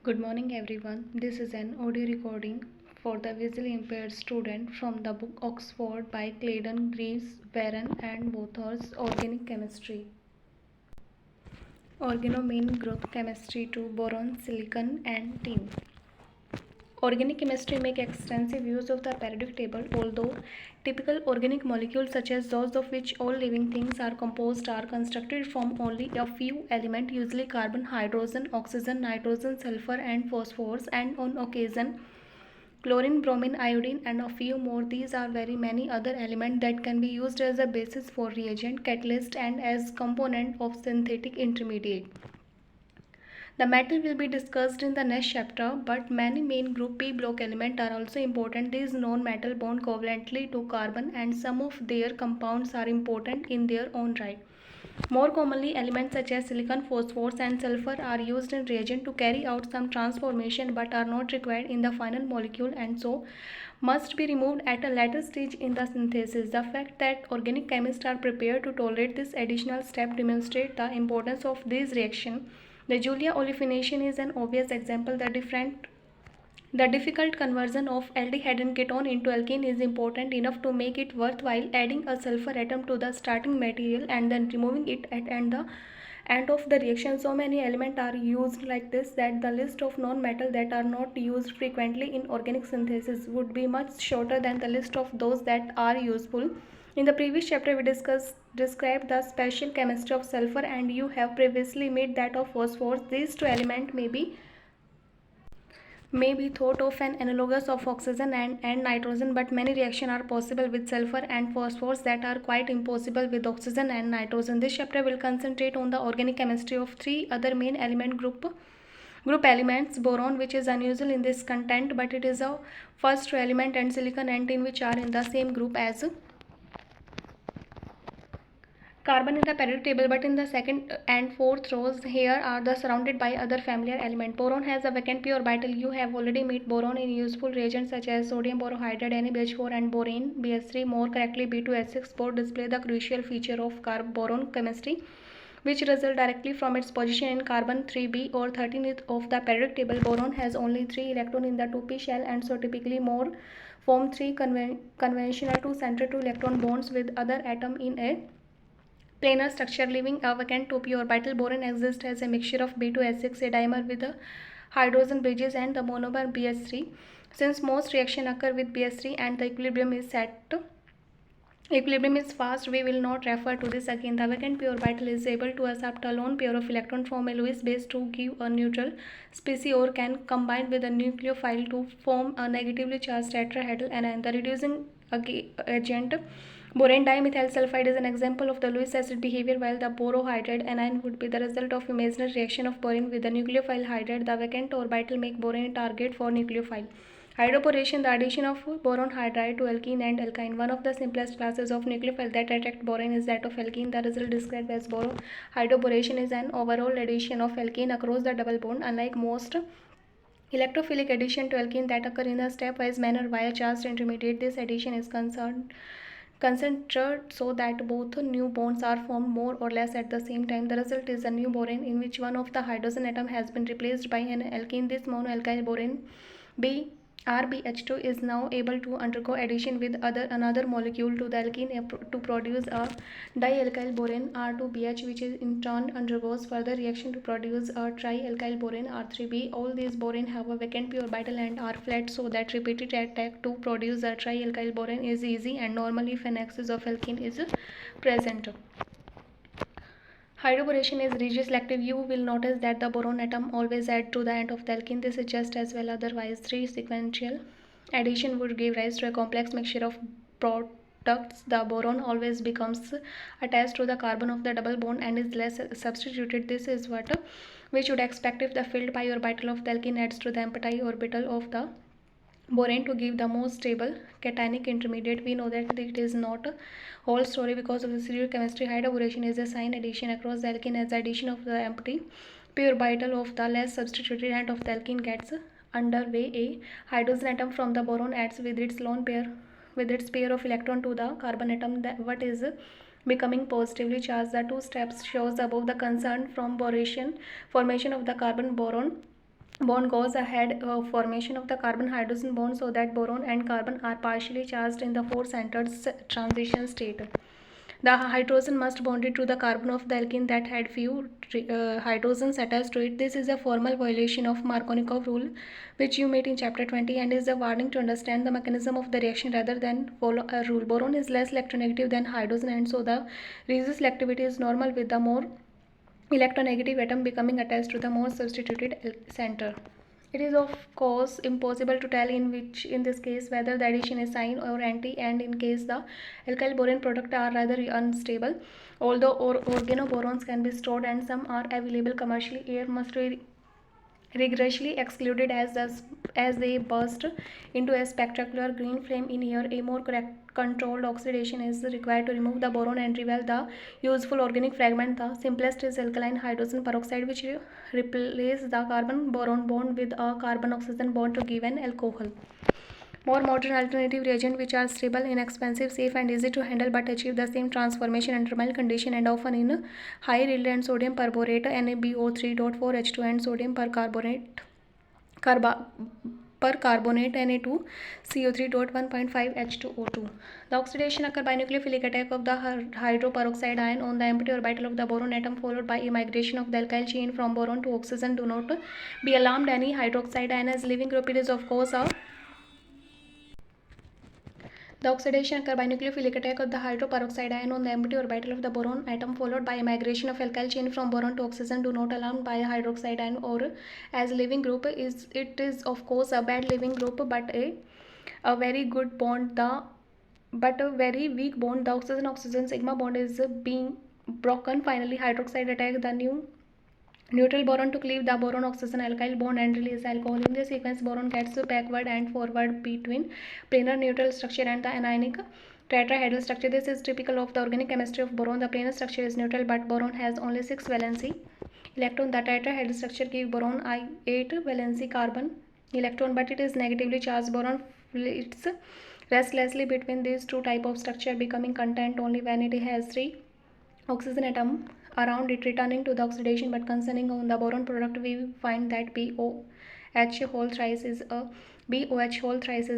Good morning, everyone. This is an audio recording for the visually impaired student from the book Oxford by Claydon Greaves, Warren, and Bothers, Organic Chemistry. Organomean group chemistry to boron, silicon, and tin. Organic chemistry make extensive use of the periodic table, although typical organic molecules such as those of which all living things are composed are constructed from only a few elements, usually carbon, hydrogen, oxygen, nitrogen, sulfur, and phosphorus, and on occasion chlorine, bromine, iodine, and a few more. These are very many other elements that can be used as a basis for reagent, catalyst, and as component of synthetic intermediate. The metal will be discussed in the next chapter, but many main group P block elements are also important. These non-metal bond covalently to carbon, and some of their compounds are important in their own right. More commonly, elements such as silicon, phosphorus, and sulfur are used in reagent to carry out some transformation but are not required in the final molecule and so must be removed at a later stage in the synthesis. The fact that organic chemists are prepared to tolerate this additional step demonstrates the importance of this reaction. The Julia olefination is an obvious example. The difficult conversion of aldehyde and ketone into alkene is important enough to make it worthwhile adding a sulfur atom to the starting material and then removing it at the end of the reaction. So many elements are used like this that the list of non-metal that are not used frequently in organic synthesis would be much shorter than the list of those that are useful. In the previous chapter, we described the special chemistry of sulfur, and you have previously made that of phosphorus. These two elements may be thought of an analogous of oxygen and nitrogen, but many reactions are possible with sulfur and phosphorus that are quite impossible with oxygen and nitrogen. This chapter will concentrate on the organic chemistry of three other main element group elements: boron, which is unusual in this content, but it is a first two element, and silicon and tin, which are in the same group as carbon in the periodic table, but in the second and fourth rows here are the surrounded by other familiar element. Boron has a vacant p orbital. You have already met boron in useful reagents such as sodium borohydride NaBH4 and borane BS3. More correctly, B2S6. Both display the crucial feature of boron chemistry, which result directly from its position in carbon 3b or 13th of the periodic table. Boron has only 3 electrons in the 2p shell, and so typically more form 3 conventional 2 center 2 electron bonds with other atom in a planar structure, leaving a vacant 2p orbital. Boron exists as a mixture of B2S6, a dimer with the hydrogen bridges, and the monomer BS3. Since most reactions occur with BS3 and the equilibrium is fast, we will not refer to this again. The vacant p orbital is able to accept a lone pair of electrons from a Lewis base to give a neutral species, or can combine with a nucleophile to form a negatively charged tetrahedral anion. The reducing agent borane dimethyl sulfide is an example of the Lewis acid behavior, while the borohydride anion would be the result of imaginary reaction of borane with the nucleophile hydride. The vacant orbital make borane a target for nucleophile. Hydroboration, the addition of boron hydride to alkene and alkyne. One of the simplest classes of nucleophile that attract borane is that of alkene. The result described as boron hydroboration is an overall addition of alkene across the double bond. Unlike most electrophilic addition to alkene that occur in a stepwise manner via charged intermediate, this addition is concentrated so that both new bonds are formed more or less at the same time. The result is a new borane in which one of the hydrogen atom has been replaced by an alkene. This monoalkyl borane RBH2 is now able to undergo addition with another molecule to the alkene to produce a dialkyl borane R2BH, which is in turn undergoes further reaction to produce a trialkyl borane R3B. All these borane have a vacant p orbital and are flat, so that repeated attack to produce a trialkyl borane is easy, and normally if an axis of alkene is present. Hydroboration is regioselective. You will notice that the boron atom always adds to the end of the alkene. This is just as well. Otherwise, 3 sequential addition would give rise to a complex mixture of products. The boron always becomes attached to the carbon of the double bond and is less substituted. This is what we should expect if the filled pi orbital of the alkene adds to the empty orbital of the borane to give the most stable cationic intermediate. We know that it is not a whole story because of the stereochemistry. Hydroboration is a sign addition across the alkene, as the addition of the empty p orbital of the less substituted end of the alkene gets underway. A hydrogen atom from the boron adds with its pair of electron to the carbon atom what is becoming positively charged. The two steps shows above the concern from formation of the carbon boron bond goes ahead formation of the carbon hydrogen bond so that boron and carbon are partially charged in the four centered transition state. The hydrogen must bonded to the carbon of the alkene that had few hydrogens attached to it. This is a formal violation of Markovnikov rule, which you meet in chapter 20, and is a warning to understand the mechanism of the reaction rather than follow a rule. Boron is less electronegative than hydrogen, and so the reduced selectivity is normal with the more electronegative atom becoming attached to the more substituted center. It is of course impossible to tell in this case whether the addition is sign or anti, and in case the alkyl boron product are rather unstable. Although organoborons can be stored and some are available commercially, air must be rigorously excluded as they burst into a spectacular green flame in air. A more controlled oxidation is required to remove the boron and reveal the useful organic fragment. The simplest is alkaline hydrogen peroxide, which replaces the carbon-boron bond with a carbon-oxygen bond to give an alcohol. More modern alternative reagents which are stable, inexpensive, safe and easy to handle but achieve the same transformation under mild condition and often in high yield and sodium perborate NaBO3.4H2 and sodium percarbonate percarbonate Na2CO3.1.5H2O2. The oxidation occurs by nucleophilic attack of the hydroperoxide ion on the empty orbital of the boron atom followed by a migration of the alkyl chain from boron to oxygen. Do not be alarmed, any hydroxide ion as living group. It is of course a The oxidation occurs by nucleophilic attack of the hydroperoxide ion on the empty orbital of the boron atom followed by a migration of alkyl chain from boron to oxygen. Do not alarmed by a hydroxide ion or as living group. It is of course a bad living group but a very good bond. A very weak bond. The oxygen sigma bond is being broken. Finally, hydroxide attack the neutral boron to cleave the boron oxygen alkyl bond and release alcohol. In this sequence, boron gets backward and forward between planar neutral structure and the anionic tetrahedral structure. This is typical of the organic chemistry of boron. The planar structure is neutral, but boron has only 6 valency electron. The tetrahedral structure gives boron 8 valency carbon electron, but it is negatively charged. Boron flits restlessly between these two types of structure, becoming content only when it has 3 oxygen atom around it, returning to the oxidation. But concerning on the boron product, we find that BOH whole thrice is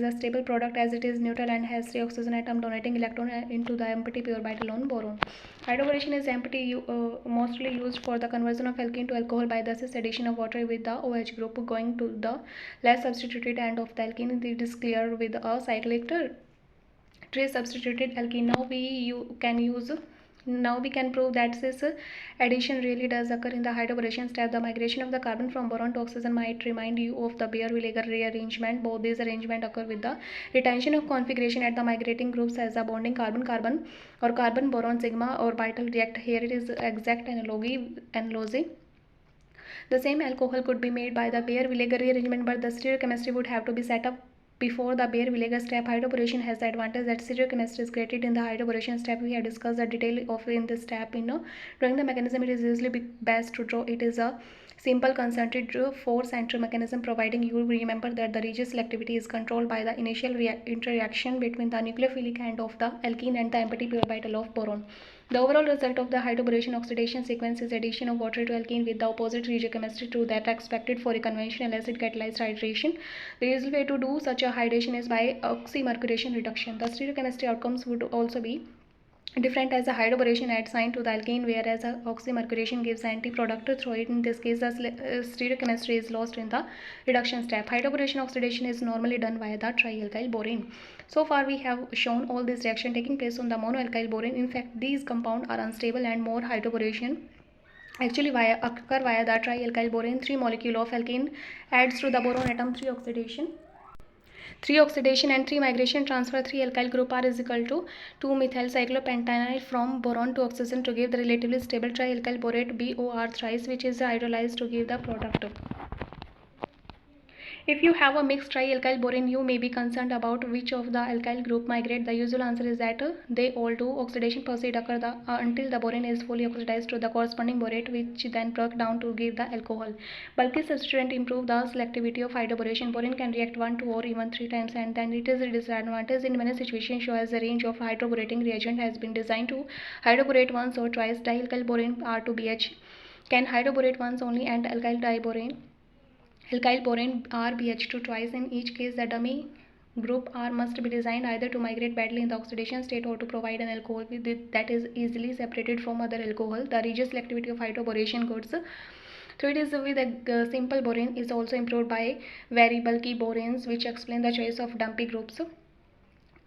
a stable product as it is neutral and has 3 oxygen atom donating electron into the empty p orbital on boron. Hydroboration is mostly used for the conversion of alkene to alcohol by the cis addition of water with the OH group going to the less substituted end of the alkene. It is clear with a cyclic trace substituted alkene. Now we can prove that this addition really does occur in the hydroboration step. The migration of the carbon from boron to oxygen might remind you of the Baeyer-Villager rearrangement. Both these arrangements occur with the retention of configuration at the migrating groups as the bonding carbon-carbon or carbon-boron sigma orbital react. Here it is exact analogy. The same alcohol could be made by the Baeyer-Villager rearrangement, but the stereochemistry would have to be set up before the Baeyer-Villager step. Hydroboration has the advantage that stereochemistry is created in the hydroboration step. We have discussed the detail of in this step. Drawing the mechanism, it is usually best to draw. It is a simple concentrated four-center mechanism, providing you remember that the region selectivity is controlled by the initial interaction between the nucleophilic end of the alkene and the empty p orbital of boron. The overall result of the hydroboration oxidation sequence is addition of water to alkene with the opposite regiochemistry to that expected for a conventional acid catalyzed hydration. The usual way to do such a hydration is by oxymercuration reduction. The stereochemistry outcomes would also be different as a hydroboration adds sign to the alkene, whereas a oxymercuration gives anti-product through it. In this case, the stereochemistry is lost in the reduction step. Hydroboration oxidation is normally done via the trialkyl borane. So far, we have shown all this reaction taking place on the monoalkyl borane. In fact, these compounds are unstable and more hydroboration actually occur via the trialkyl borane. 3 molecule of alkene adds to the boron atom. 3 oxidation and 3 migration transfer 3 alkyl group are is equal to 2 methyl cyclopentenyl from boron to oxygen to give the relatively stable trialkyl borate BOR thrice, which is hydrolyzed to give the product. If you have a mixed trialkyl borane, you may be concerned about which of the alkyl group migrate. The usual answer is that they all do. Oxidation proceed occur until the borane is fully oxidized to the corresponding borate, which then broke down to give the alcohol. Bulky substituent improve the selectivity of hydroboration. Borane can react 1, 2 or even 3 times, and then it is a disadvantage in many situations. Show as the range of hydroborating reagent has been designed to hydroborate once or twice. Dialkyl borane R2BH can hydroborate once only, and alkyl diborane Alkyl boron RBH2 twice. In each case, the dummy group R must be designed either to migrate badly in the oxidation state or to provide an alcohol that is easily separated from other alcohol. The regelselectivity of hydroboration goods through it is with a simple boron is also improved by very bulky borons, which explain the choice of dumpy groups.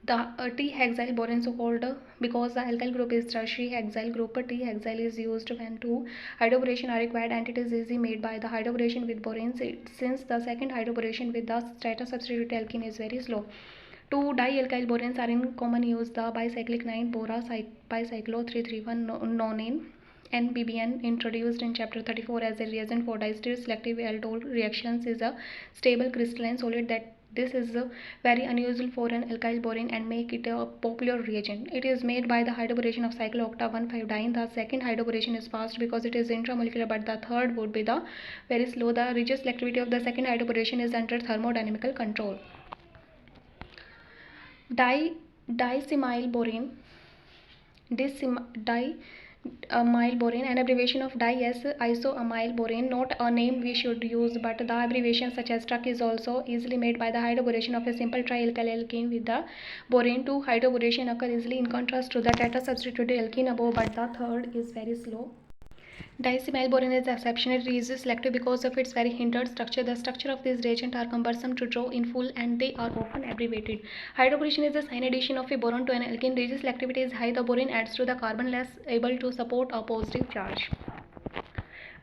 The T-hexyl boron, so called because the alkyl group is tertiary hexyl group, T-hexyl is used when two hydroboration are required and it is easily made by the hydroboration with boron since the second hydroboration with the strata-substituted alkene is very slow. Two dialkyl borons are in common use, the bicyclic 9-bora bicyclo 331 nonene NBBN, introduced in chapter 34 as a reagent for diester-selective aldol reactions, is a stable crystalline solid that this is very unusual for an alkyl boron and make it a popular reagent. It is made by the hydroboration of cycloocta 1,5-diene. The second hydroboration is fast because it is intramolecular, but the third would be the very slow. The regelselectivity of the second hydroboration is under thermodynamical control. Diacetyl boron, an abbreviation of diacetyl boron, not a name we should use, but the abbreviation such as TRUC is also easily made by the hydroboration of a simple trialkyl alkene with the boron. Two hydroboration occur easily in contrast to the tetra-substituted alkene above, but the third is very slow. Diacetyl boron is exceptionally selective because of its very hindered structure. The structure of these reagents are cumbersome to draw in full and they are often abbreviated. Hydroboration is the sign addition of a boron to an alkene. Regelselectivity is high. The boron adds to the carbon less able to support a positive charge.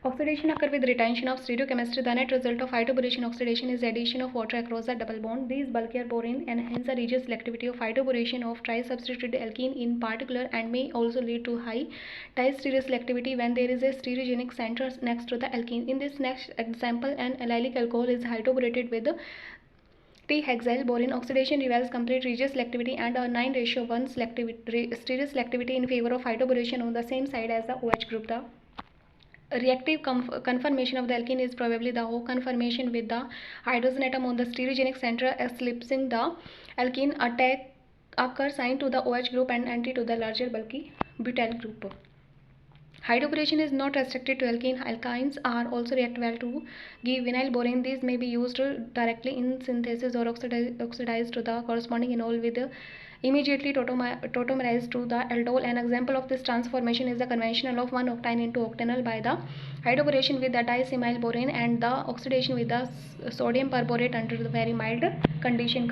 Oxidation occurs with retention of stereochemistry. The net result of hydroboration oxidation is the addition of water across the double bond. These bulkier boron enhance the regelselectivity of hydroboration of tri-substituted alkene in particular and may also lead to high distereoselectivity when there is a stereogenic center next to the alkene. In this next example, an allylic alcohol is hydroborated with T-hexyl boron. Oxidation reveals complete regelselectivity and a 9:1 stereoselectivity in favor of hydroboration on the same side as the OH group. The reactive conformation of the alkene is probably the O conformation with the hydrogen atom on the stereogenic center eclipsing the alkene. Attack occurs signed to the OH group and anti to the larger bulky butyl group. Hydroboration is not restricted to alkene. Alkynes are also react well to give vinyl boron. These may be used directly in synthesis or oxidized to the corresponding enol with immediately tautomerized to the aldol. An example of this transformation is the conventional of 1-octane into octanol by the hydroboration with the diacetyl boron and the oxidation with the sodium perborate under the very mild condition.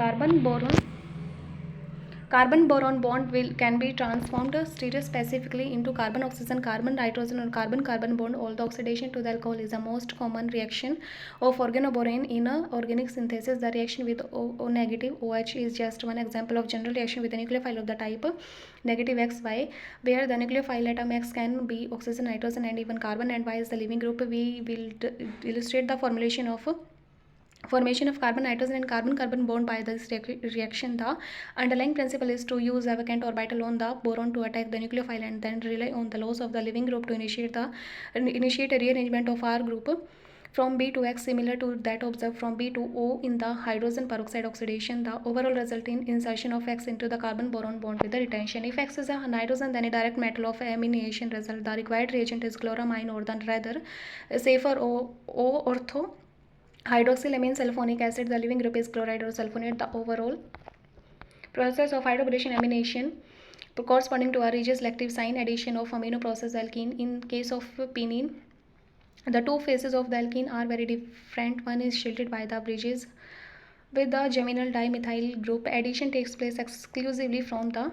Carbon-boron bond can be transformed stereospecifically into carbon-oxygen, carbon-nitrogen or carbon-carbon bond. Although oxidation to the alcohol is the most common reaction of organoboron in organic synthesis, the reaction with O-negative OH is just one example of general reaction with a nucleophile of the type negative XY, where the nucleophile atom X can be oxygen, nitrogen and even carbon, and Y is the leaving group. We will illustrate the formation of carbon nitrogen and carbon carbon bond by this reaction. The underlying principle is to use a vacant orbital on the boron to attack the nucleophile and then rely on the loss of the leaving group to initiate a rearrangement of R group from B to X, similar to that observed from B to O in the hydrogen peroxide oxidation. The overall result in insertion of X into the carbon boron bond with the retention. If X is a nitrogen, then a direct metal of amination result. The required reagent is chloramine, or the rather safer O ortho hydroxylamine sulfonic acid. The leaving group is chloride or sulfonate. The overall process of hydroboration amination corresponding to a regelselective sign addition of amino process alkene. In case of pinene, the two phases of the alkene are very different. One is shielded by the bridges with the geminal dimethyl group. Addition takes place exclusively from the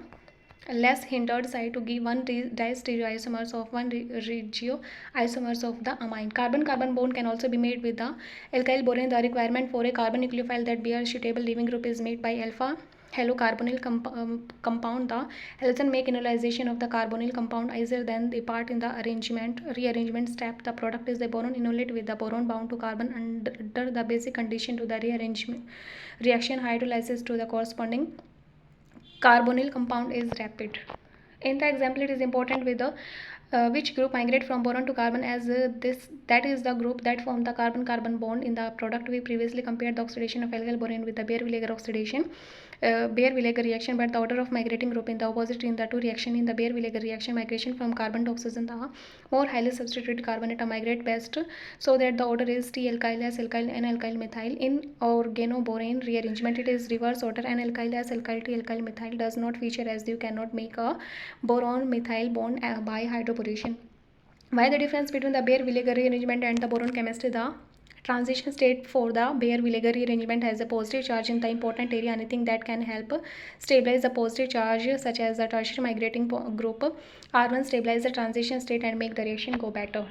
less hindered side to give one diastereoisomers of one regioisomers of the amine. Carbon-carbon bond can also be made with the alkyl boron. The requirement for a carbon nucleophile that bears suitable leaving group is met by alpha halocarbonyl compound. The halogen make enolization of the carbonyl compound easier than the part in the rearrangement step. The product is the boron enolate with the boron bound to carbon under the basic condition to the rearrangement reaction hydrolysis to the corresponding carbonyl compound is rapid. In the example, it is important with the which group migrate from boron to carbon, as that is the group that form the carbon-carbon bond in the product. We previously compared the oxidation of alkyl boron with the Beer-Villiger oxidation. Baer-Villiger reaction, but the order of migrating group in the opposite in the two reaction. In the Baer-Villiger reaction, migration from carbon to oxygen, the more highly substituted carbon atom migrate best, so that the order is T-alkyl, S-alkyl, N-alkyl, methyl. In organoborane rearrangement, it is reverse order. N-alkyl, S-alkyl, T-alkyl, methyl does not feature, as you cannot make a boron methyl bond by hydroboration. Why the difference between the Baer-Villiger rearrangement and the boron chemistry? The transition state for the Baer-Villiger rearrangement has a positive charge in the important area. Anything that can help stabilize the positive charge, such as the tertiary migrating group, R1 stabilize the transition state and make the reaction go better.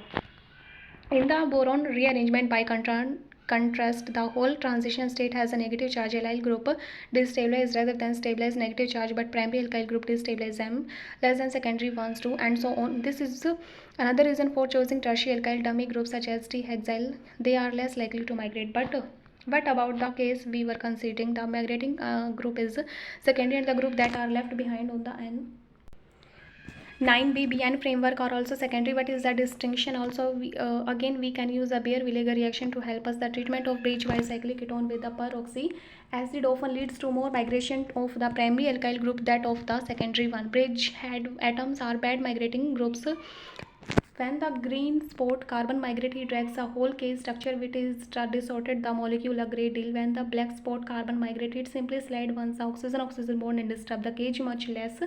In the boron rearrangement, by contrast, the whole transition state has a negative charge. Allyl group destabilize rather than stabilize negative charge, but primary alkyl group destabilize them less than secondary ones do, and so on. This is another reason for choosing tertiary alkyl dummy groups such as T-hexyl. They are less likely to migrate. But what about the case we were considering? The migrating group is secondary, and the group that are left behind on the N 9BBN framework are also secondary. What is the distinction? Also, again, we can use a Baer-Villiger reaction to help us. The treatment of bridge-wise cyclic ketone with the peroxy acid often leads to more migration of the primary alkyl group that of the secondary one. Bridgehead atoms are bad migrating groups. When the green spot carbon migrates, it drags a whole case structure which is distorted the molecule a great deal. When the black spot carbon migrates, it simply slide once the oxygen bond and disturb the cage much less.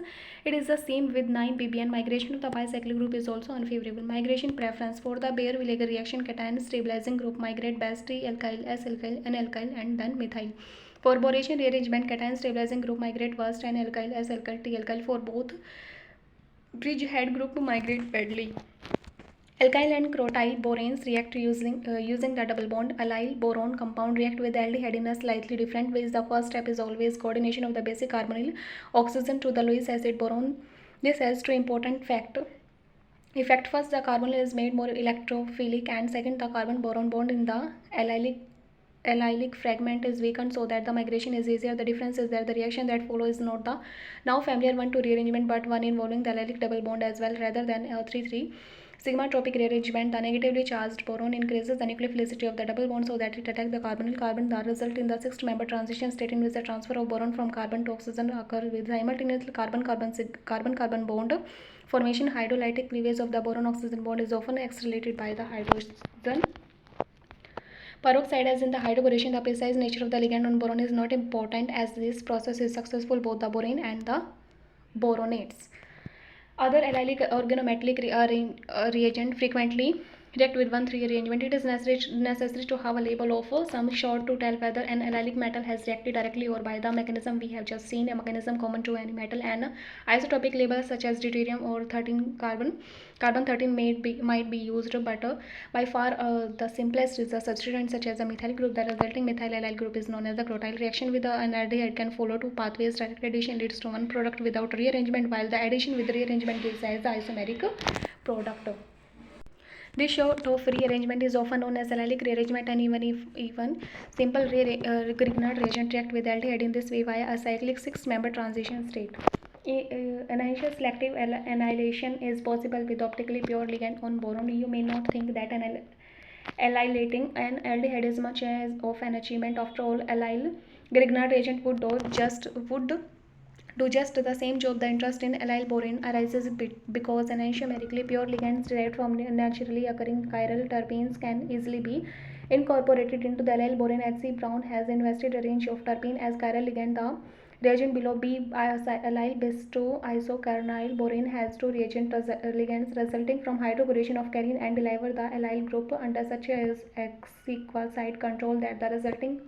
It is the same with 9BBN. Migration to the bicyclic group is also unfavorable. Migration preference for the Baer-Villiger reaction: cation stabilizing group migrate best T-alkyl, S-alkyl, N-alkyl, and then methyl. For boration rearrangement, cation stabilizing group migrate first, N-alkyl, S-alkyl, T-alkyl. For both bridgehead group migrate badly. Alkyl and crotyl boranes react using the double bond. Allyl boron compound react with aldehyde in a slightly different ways. The first step is always coordination of the basic carbonyl oxygen to the Lewis acid boron. This has two important effect. First, the carbonyl is made more electrophilic, and second, the carbon boron bond in the allylic fragment is weakened so that the migration is easier. The difference is that the reaction that follows is not the now familiar one to rearrangement, but one involving the allylic double bond as well, rather than 3,3 sigma tropic rearrangement. The negatively charged boron increases the nucleophilicity of the double bond so that it attacks the carbonyl carbon. The result in the sixth member transition state in which the transfer of boron from carbon to oxygen occurs with simultaneous carbon bond formation. Hydrolytic cleavage of the boron oxygen bond is often accelerated by the hydrogen peroxide. As in the hydroboration, the precise nature of the ligand on boron is not important, as this process is successful both the borane and the boronates. Other allylic organometallic reagent frequently react with 1,3 arrangement. It is necessary to have a label of some sort to tell whether an allylic metal has reacted directly or by the mechanism we have just seen, a mechanism common to any metal. An isotopic label such as deuterium or 13 carbon 13 might be used, but by far the simplest is a substituent such as a methyl group. The resulting methyl allyl group is known as the crotyl. Reaction with an aldehyde can follow two pathways. Direct addition leads to one product without rearrangement, while the addition with rearrangement gives as the isomeric product. This sort of rearrangement is often known as allylic rearrangement, and even simple Grignard reagent react with aldehyde in this way via a cyclic six-member transition state. Enantiomer selective annihilation is possible with optically pure ligand on boron. You may not think that annihilating an aldehyde is much of an achievement. After all, allyl Grignard reagent would do just the same job. The interest in allyl borane arises because enantiomerically pure ligands derived from naturally occurring chiral terpenes can easily be incorporated into the allyl borane. H.C. Brown has invested a range of terpene as chiral ligand. The reagent below B allyl bisto isocaronyl borane has two reagent ligands resulting from hydroboration of carine and deliver the allyl group under such as exquisite control that the resulting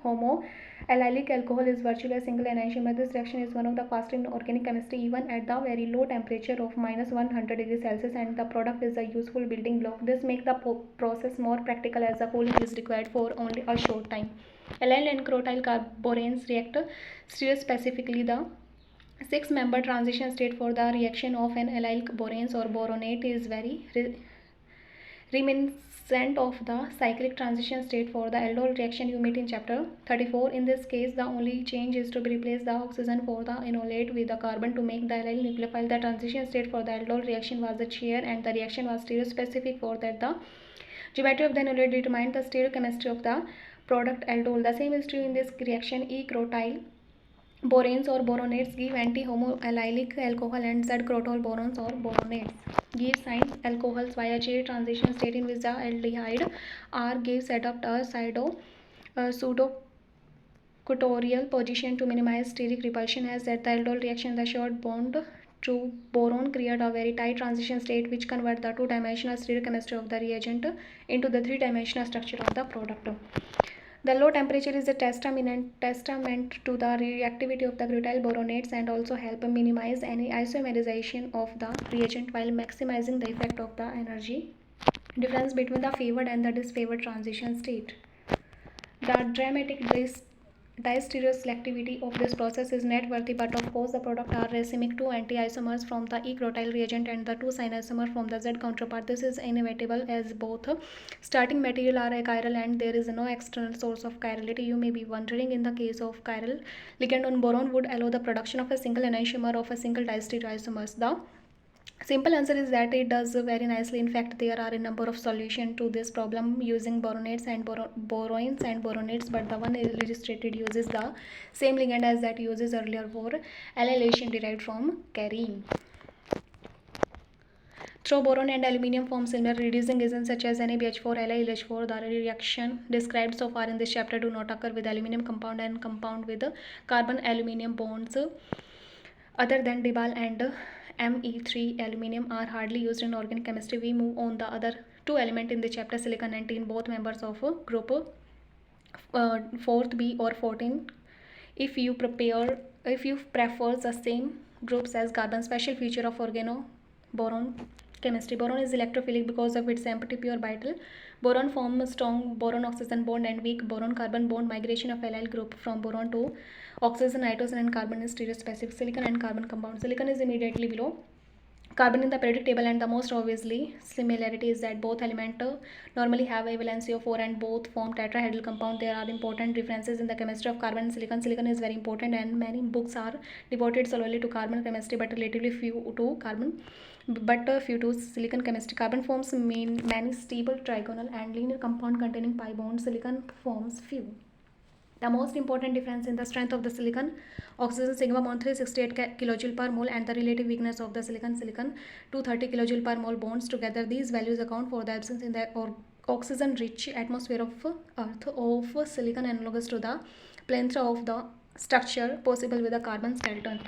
allylic alcohol is virtually a single enantiomer. This reaction is one of the fastest in organic chemistry even at the very low temperature of -100 degrees Celsius, and the product is a useful building block. This makes the process more practical as the cooling is required for only a short time. Allyl and crotyl boranes react stereospecifically. The six-member transition state for the reaction of an allyl boranes or boronate is very reminiscent of the cyclic transition state for the aldol reaction you meet in chapter 34. In this case, the only change is to replace the oxygen for the enolate with the carbon to make the allyl nucleophile. The transition state for the aldol reaction was the chair, and the reaction was stereospecific for that the geometry of the enolate determined the stereochemistry of the product aldol. The same is true in this reaction. E-crotyl Boranes or boronates give anti-homoallylic alcohol, and Z-crotyl borons or boronates give sine alcohols via J transition state in which the aldehyde R gives adopt a pseudoquatorial position to minimize steric repulsion. As at the aldol reaction, the short bond to boron create a very tight transition state which convert the two-dimensional stereochemistry of the reagent into the three-dimensional structure of the product. The low temperature is a testament to the reactivity of the glutyl boronates and also help minimize any isomerization of the reagent while maximizing the effect of the energy difference between the favored and the disfavored transition state. The dramatic distereoselectivity of this process is noteworthy, but of course the product are racemic two anti-isomers from the E-crotyl reagent and the two sine isomer from the Z counterpart. This is inevitable as both starting material are achiral and there is no external source of chirality. You may be wondering, in the case of chiral ligand on boron would allow the production of a single enantiomer of a single distereoisomers. The simple answer is that it does very nicely. In fact, there are a number of solutions to this problem using boronates and boroins and boronates, but the one illustrated uses the same ligand as that uses earlier for allylation derived from carine. Through boron and aluminium form similar reducing agents such as NaBH4, LiLH4. The reaction described so far in this chapter do not occur with aluminium compound and compound with carbon-aluminium bonds. Other than Dibal and Me3, aluminium are hardly used in organic chemistry. We move on the other two elements in the chapter, silicon and tin, both members of group 4th B or 14. If you prefer the same groups as carbon, special feature of organoboron chemistry. Boron is electrophilic because of its empty pure vital. Boron forms strong boron-oxygen bond and weak boron-carbon bond. Migration of allyl group from boron to oxygen, nitrogen and carbon is stereospecific. Silicon and carbon compound. Silicon is immediately below carbon in the periodic table, and the most obviously similarity is that both elements normally have a valency of 4 and both form tetrahedral compound. There are important differences in the chemistry of carbon and silicon. Silicon is very important and many books are devoted solely to carbon chemistry, but relatively few to silicon chemistry. Carbon forms many stable trigonal and linear compound containing pi bonds. Silicon forms few. The most important difference in the strength of the silicon, oxygen sigma bond 368 kJ per mole, and the relative weakness of the silicon 230 kJ per mole bonds. Together, these values account for the absence in the oxygen-rich atmosphere of Earth of silicon analogous to the plethora of the structure possible with a carbon skeleton.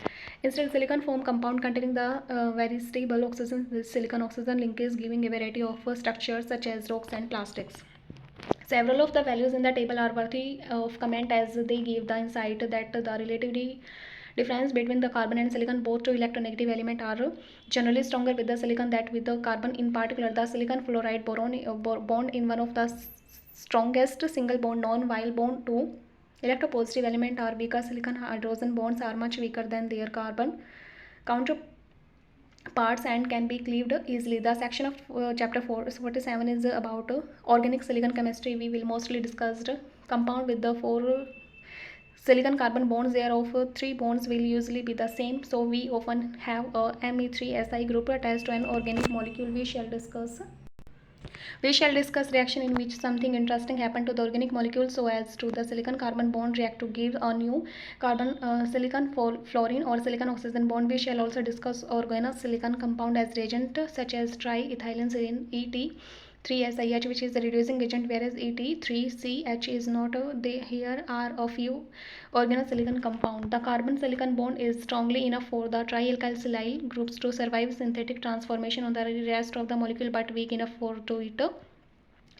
Instead, silicon form compound containing the very stable oxygen with silicon oxygen linkage, giving a variety of structures such as rocks and plastics. Several of the values in the table are worthy of comment as they give the insight that the relativity difference between the carbon and silicon, both two electronegative elements, are generally stronger with the silicon than with the carbon. In particular, the silicon fluoride boron bond in one of the strongest single bond known, while bond to electropositive element are weaker. Silicon hydrogen bonds are much weaker than their carbon counterparts and can be cleaved easily. The section of chapter 47 is about organic silicon chemistry. We will mostly discuss compound with the 4 silicon carbon bonds. There of 3 bonds will usually be the same, so we often have a Me3Si group attached to an organic molecule. We shall discuss reaction in which something interesting happened to the organic molecule so as to the silicon carbon bond react to give a new carbon silicon fluorine or silicon oxygen bond. We shall also discuss organosilicon compound as reagent such as triethylene serine ET3SiH, which is the reducing agent, whereas ET3CH is not. Here are a few organosilicon compound. The carbon silicon bond is strongly enough for the trialkyl groups to survive synthetic transformation on the rest of the molecule, but weak enough for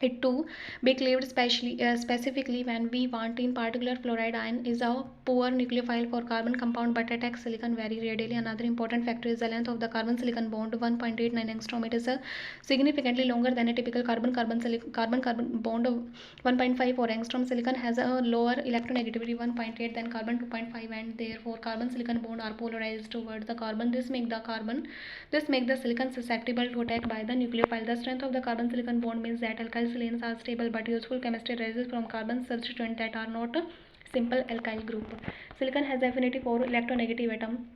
it to be cleaved specifically when we want. In particular, fluoride ion is a poor nucleophile for carbon compound but attacks silicon very readily. Another important factor is the length of the carbon silicon bond, 1.89 angstrom. It is significantly longer than a typical carbon bond of 1.54 angstrom. Silicon has a lower electronegativity 1.8 than carbon 2.5, and therefore carbon silicon bond are polarized towards the carbon. This make the silicon susceptible to attack by the nucleophile. The strength of the carbon silicon bond means that alkyl silanes are stable, but useful chemistry arises from carbon substituents that are not a simple alkyl group. Silicon has affinity for electronegative atom.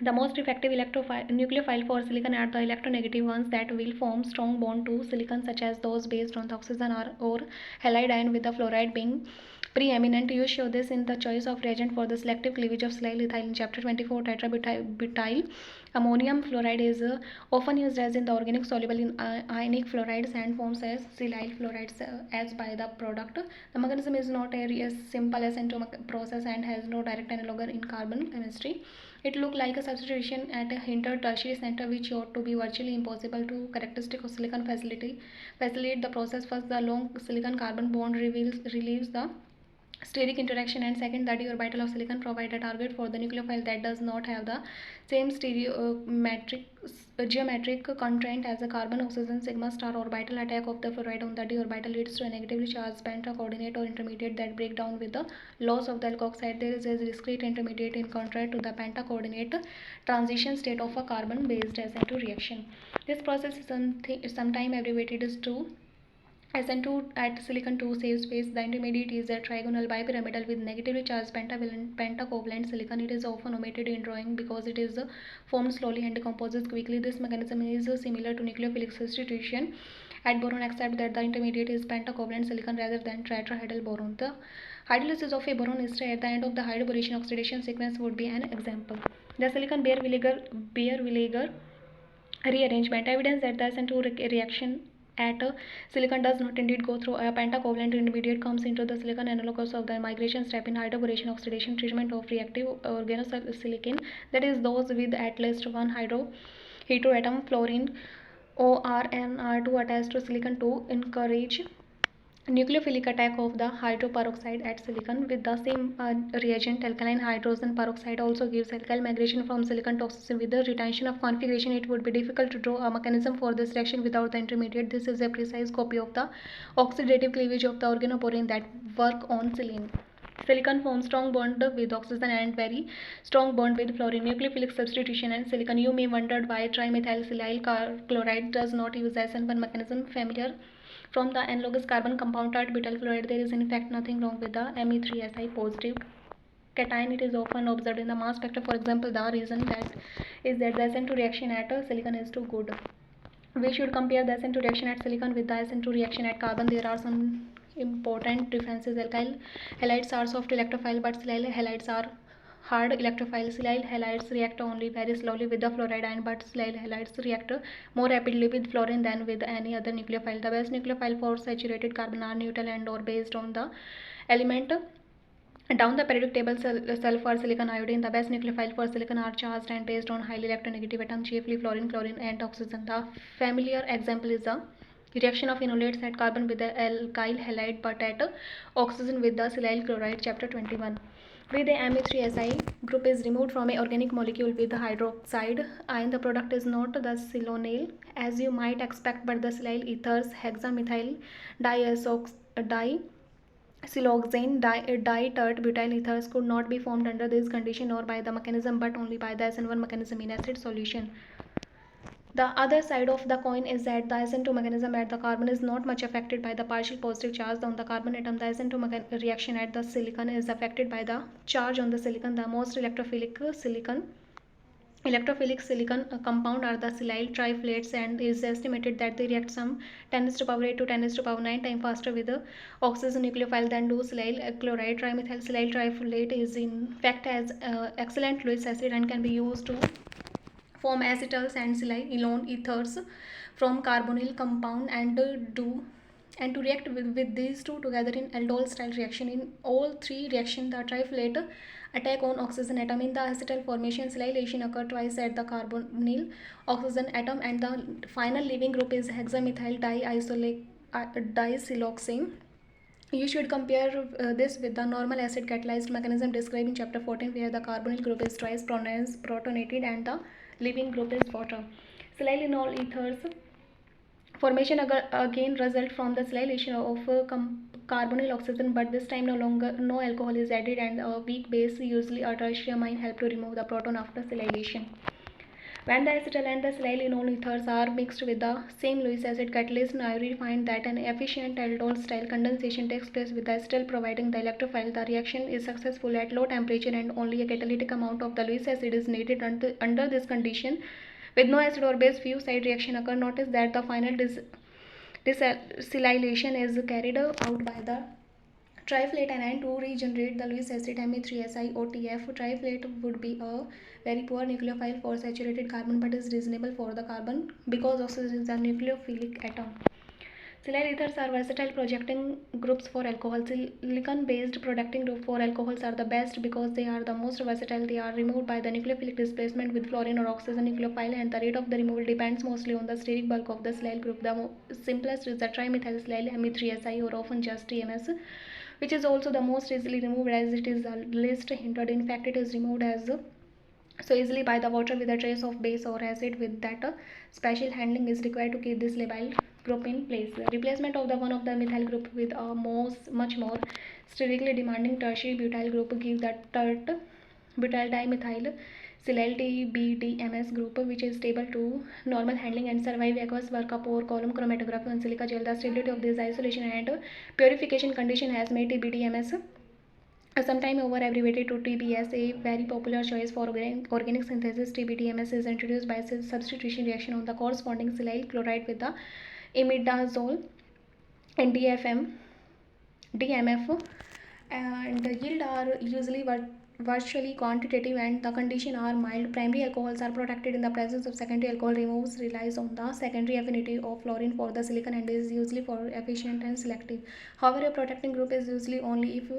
The most effective nucleophile for silicon are the electronegative ones that will form strong bond to silicon, such as those based on the oxygen or halide ion, with the fluoride being preeminent. You show this in the choice of reagent for the selective cleavage of silyl ethyl in chapter 24. Tetrabutyl ammonium fluoride is often used as in the organic soluble in ionic fluorides and forms as silyl fluorides as by the product. The mechanism is not a simple SN2 process and has no direct analog in carbon chemistry. It looked like a substitution at a hinter tertiary center, which ought to be virtually impossible to characteristic of silicon facilitate the process. First, the long silicon carbon bond relieves the steric interaction, and second, the d orbital of silicon provide a target for the nucleophile that does not have the same geometric constraint as the carbon. Oxygen sigma star orbital attack of the fluoride on the d orbital leads to a negatively charged penta coordinate or intermediate that break down with the loss of the alkoxide. There is a discrete intermediate in contrast to the penta coordinate transition state of a carbon based SN2 reaction. This process is sometimes abbreviated as 2 SN2 at silicon 2 saves space. The intermediate is a trigonal bipyramidal with negatively charged pentacovalent silicon. It is often omitted in drawing because it is formed slowly and decomposes quickly. This mechanism is similar to nucleophilic substitution at boron, except that the intermediate is pentacovalent silicon rather than tetrahedral boron. The hydrolysis of a boron ester at the end of the hydroboration oxidation sequence would be an example. The silicon Baeyer Villiger rearrangement. Evidence that the SN2 reaction at silicon does not indeed go through a pentacovalent intermediate comes into the silicon analogous of the migration step in hydroboration oxidation treatment of reactive organosilicon, that is those with at least one heteroatom fluorine ORNR2 attached to silicon 2 encourage nucleophilic attack of the hydroperoxide at silicon with the same reagent. Alkaline hydrogen peroxide also gives alkyl migration from silicon to oxygen. With the retention of configuration, it would be difficult to draw a mechanism for this reaction without the intermediate. This is a precise copy of the oxidative cleavage of the organoporine that work on silane. Silicon forms strong bond with oxygen and very strong bond with fluorine. Nucleophilic substitution and silicon. You may wonder why trimethylsilyl chloride does not use SN1 mechanism familiar from the analogous carbon compound tert-butyl fluoride. There is in fact nothing wrong with the Me3Si positive cation. It is often observed in the mass spectra. For example, the reason that is that the SN2 reaction at silicon is too good. We should compare the SN2 reaction at silicon with the SN2 reaction at carbon. There are some important differences. Alkyl halides are soft electrophile, but silyl halides are hard electrophile. Silyl halides react only very slowly with the fluoride ion, but silyl halides react more rapidly with fluorine than with any other nucleophile. The best nucleophile for saturated carbon are neutral and or based on the element down the periodic table. Sulfur, silicon, iodine. The best nucleophile for silicon are charged and based on highly electronegative atoms, chiefly fluorine, chlorine, and oxygen. The familiar example is the reaction of enolates at carbon with the alkyl halide, but at oxygen with the silyl chloride, chapter 21. With the Me3Si group is removed from an organic molecule with the hydroxide ion, the product is not the silonyl as you might expect, but the silyl ethers hexamethyl siloxane ditert-butyl ethers could not be formed under this condition or by the mechanism, but only by the SN1 mechanism in acid solution. The other side of the coin is that the SN2 mechanism at the carbon is not much affected by the partial positive charge on the carbon atom. The SN2 reaction at the silicon is affected by the charge on the silicon. The most electrophilic silicon compound are the silyl triflates, and it is estimated that they react some 10⁸ to 10⁹ times faster with the oxygen nucleophile than do silyl chloride. Trimethyl silyl triflate is in fact as excellent Lewis acid and can be used to form acetals and silylone ethers from carbonyl compound and to react with these two together in aldol style reaction. In all three reactions, the triflate attack on oxygen atom. In the acetal formation, silylation occurs twice at the carbonyl oxygen atom, and the final leaving group is hexamethyl disiloxane. You should compare this with the normal acid catalyzed mechanism described in chapter 14, where the carbonyl group is twice protonated and the leaving group is water. Silylenol ethers formation again result from the silylation of carbonyl oxygen, but this time no alcohol is added, and a weak base, usually a tertiary amine, help to remove the proton after silylation. When the acetal and the silylenol ethers are mixed with the same Lewis acid catalyst, Nauri find that an efficient aldol style condensation takes place with the acetal providing the electrophile. The reaction is successful at low temperature and only a catalytic amount of the Lewis acid is needed under this condition. With no acid or base, few side reaction occur. Notice that the final silylation is carried out by the Triflate anion to regenerate the Lewis acid Me3SiOTF. Triflate would be a very poor nucleophile for saturated carbon but is reasonable for the carbon because oxygen is a nucleophilic atom. Silyl ethers are versatile projecting groups for alcohol. Silicon-based projecting groups for alcohols are the best because they are the most versatile. They are removed by the nucleophilic displacement with fluorine or oxygen nucleophile, and the rate of the removal depends mostly on the steric bulk of the silyl group. The simplest is the trimethyl silyl Me3Si, or often just TMS, which is also the most easily removed as it is the least hindered. In fact, it is removed as so easily by the water with a trace of base or acid with that special handling is required to keep this labile group in place. Replacement of the one of the methyl group with a much more sterically demanding tertiary butyl group gives the tert butyl dimethyl silyl TBDMS group, which is stable to normal handling and survive aqueous work up or column chromatography on silica gel. The stability of this isolation and purification condition has made TBDMS sometime over abbreviated to TBS, a very popular choice for organic synthesis. TBDMS is introduced by substitution reaction on the corresponding silyl chloride with the imidazole and DMF, and the yield are usually virtually quantitative and the condition are mild. Primary alcohols are protected in the presence of secondary alcohol. Removes relies on the secondary affinity of fluorine for the silicon and is usually for efficient and selective. However, a protecting group is usually only if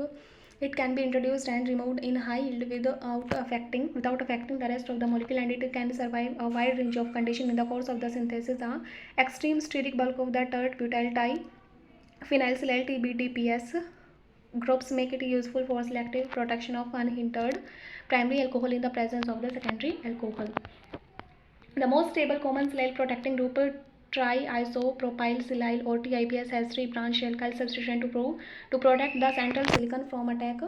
it can be introduced and removed in high yield without affecting the rest of the molecule, and it can survive a wide range of conditions in the course of the synthesis. The extreme steric bulk of the tert butyl phenylsilyl TBDPS groups make it useful for selective protection of unhindered primary alcohol in the presence of the secondary alcohol. The most stable common silyl protecting group, triisopropyl silyl or TIPS, has three branched alkyl substitution to protect the central silicon from attack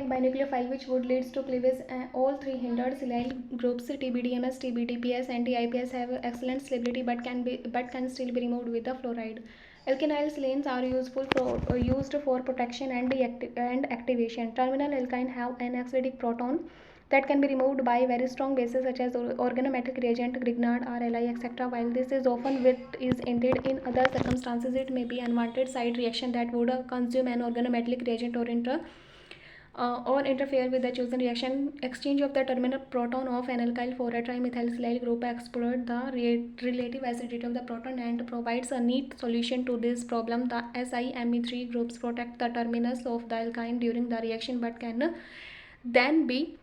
by nucleophile, which would lead to cleavage. All three hindered silyl groups TBDMS, TBDPS, and TIPS have excellent stability but can still be removed with the fluoride. Alkynyl silanes are used for protection and activation. Terminal alkyne have an acidic proton that can be removed by very strong bases such as organometallic reagent, Grignard, RLI, etc. While this is often is ended, in other circumstances it may be unwanted side reaction that would consume an organometallic reagent or interfere with the chosen reaction. Exchange of the terminal proton of an alkyl for a trimethylsilyl group exploits the relative acidity of the proton and provides a neat solution to this problem. The SiMe3 groups protect the terminus of the alkyne during the reaction but can then be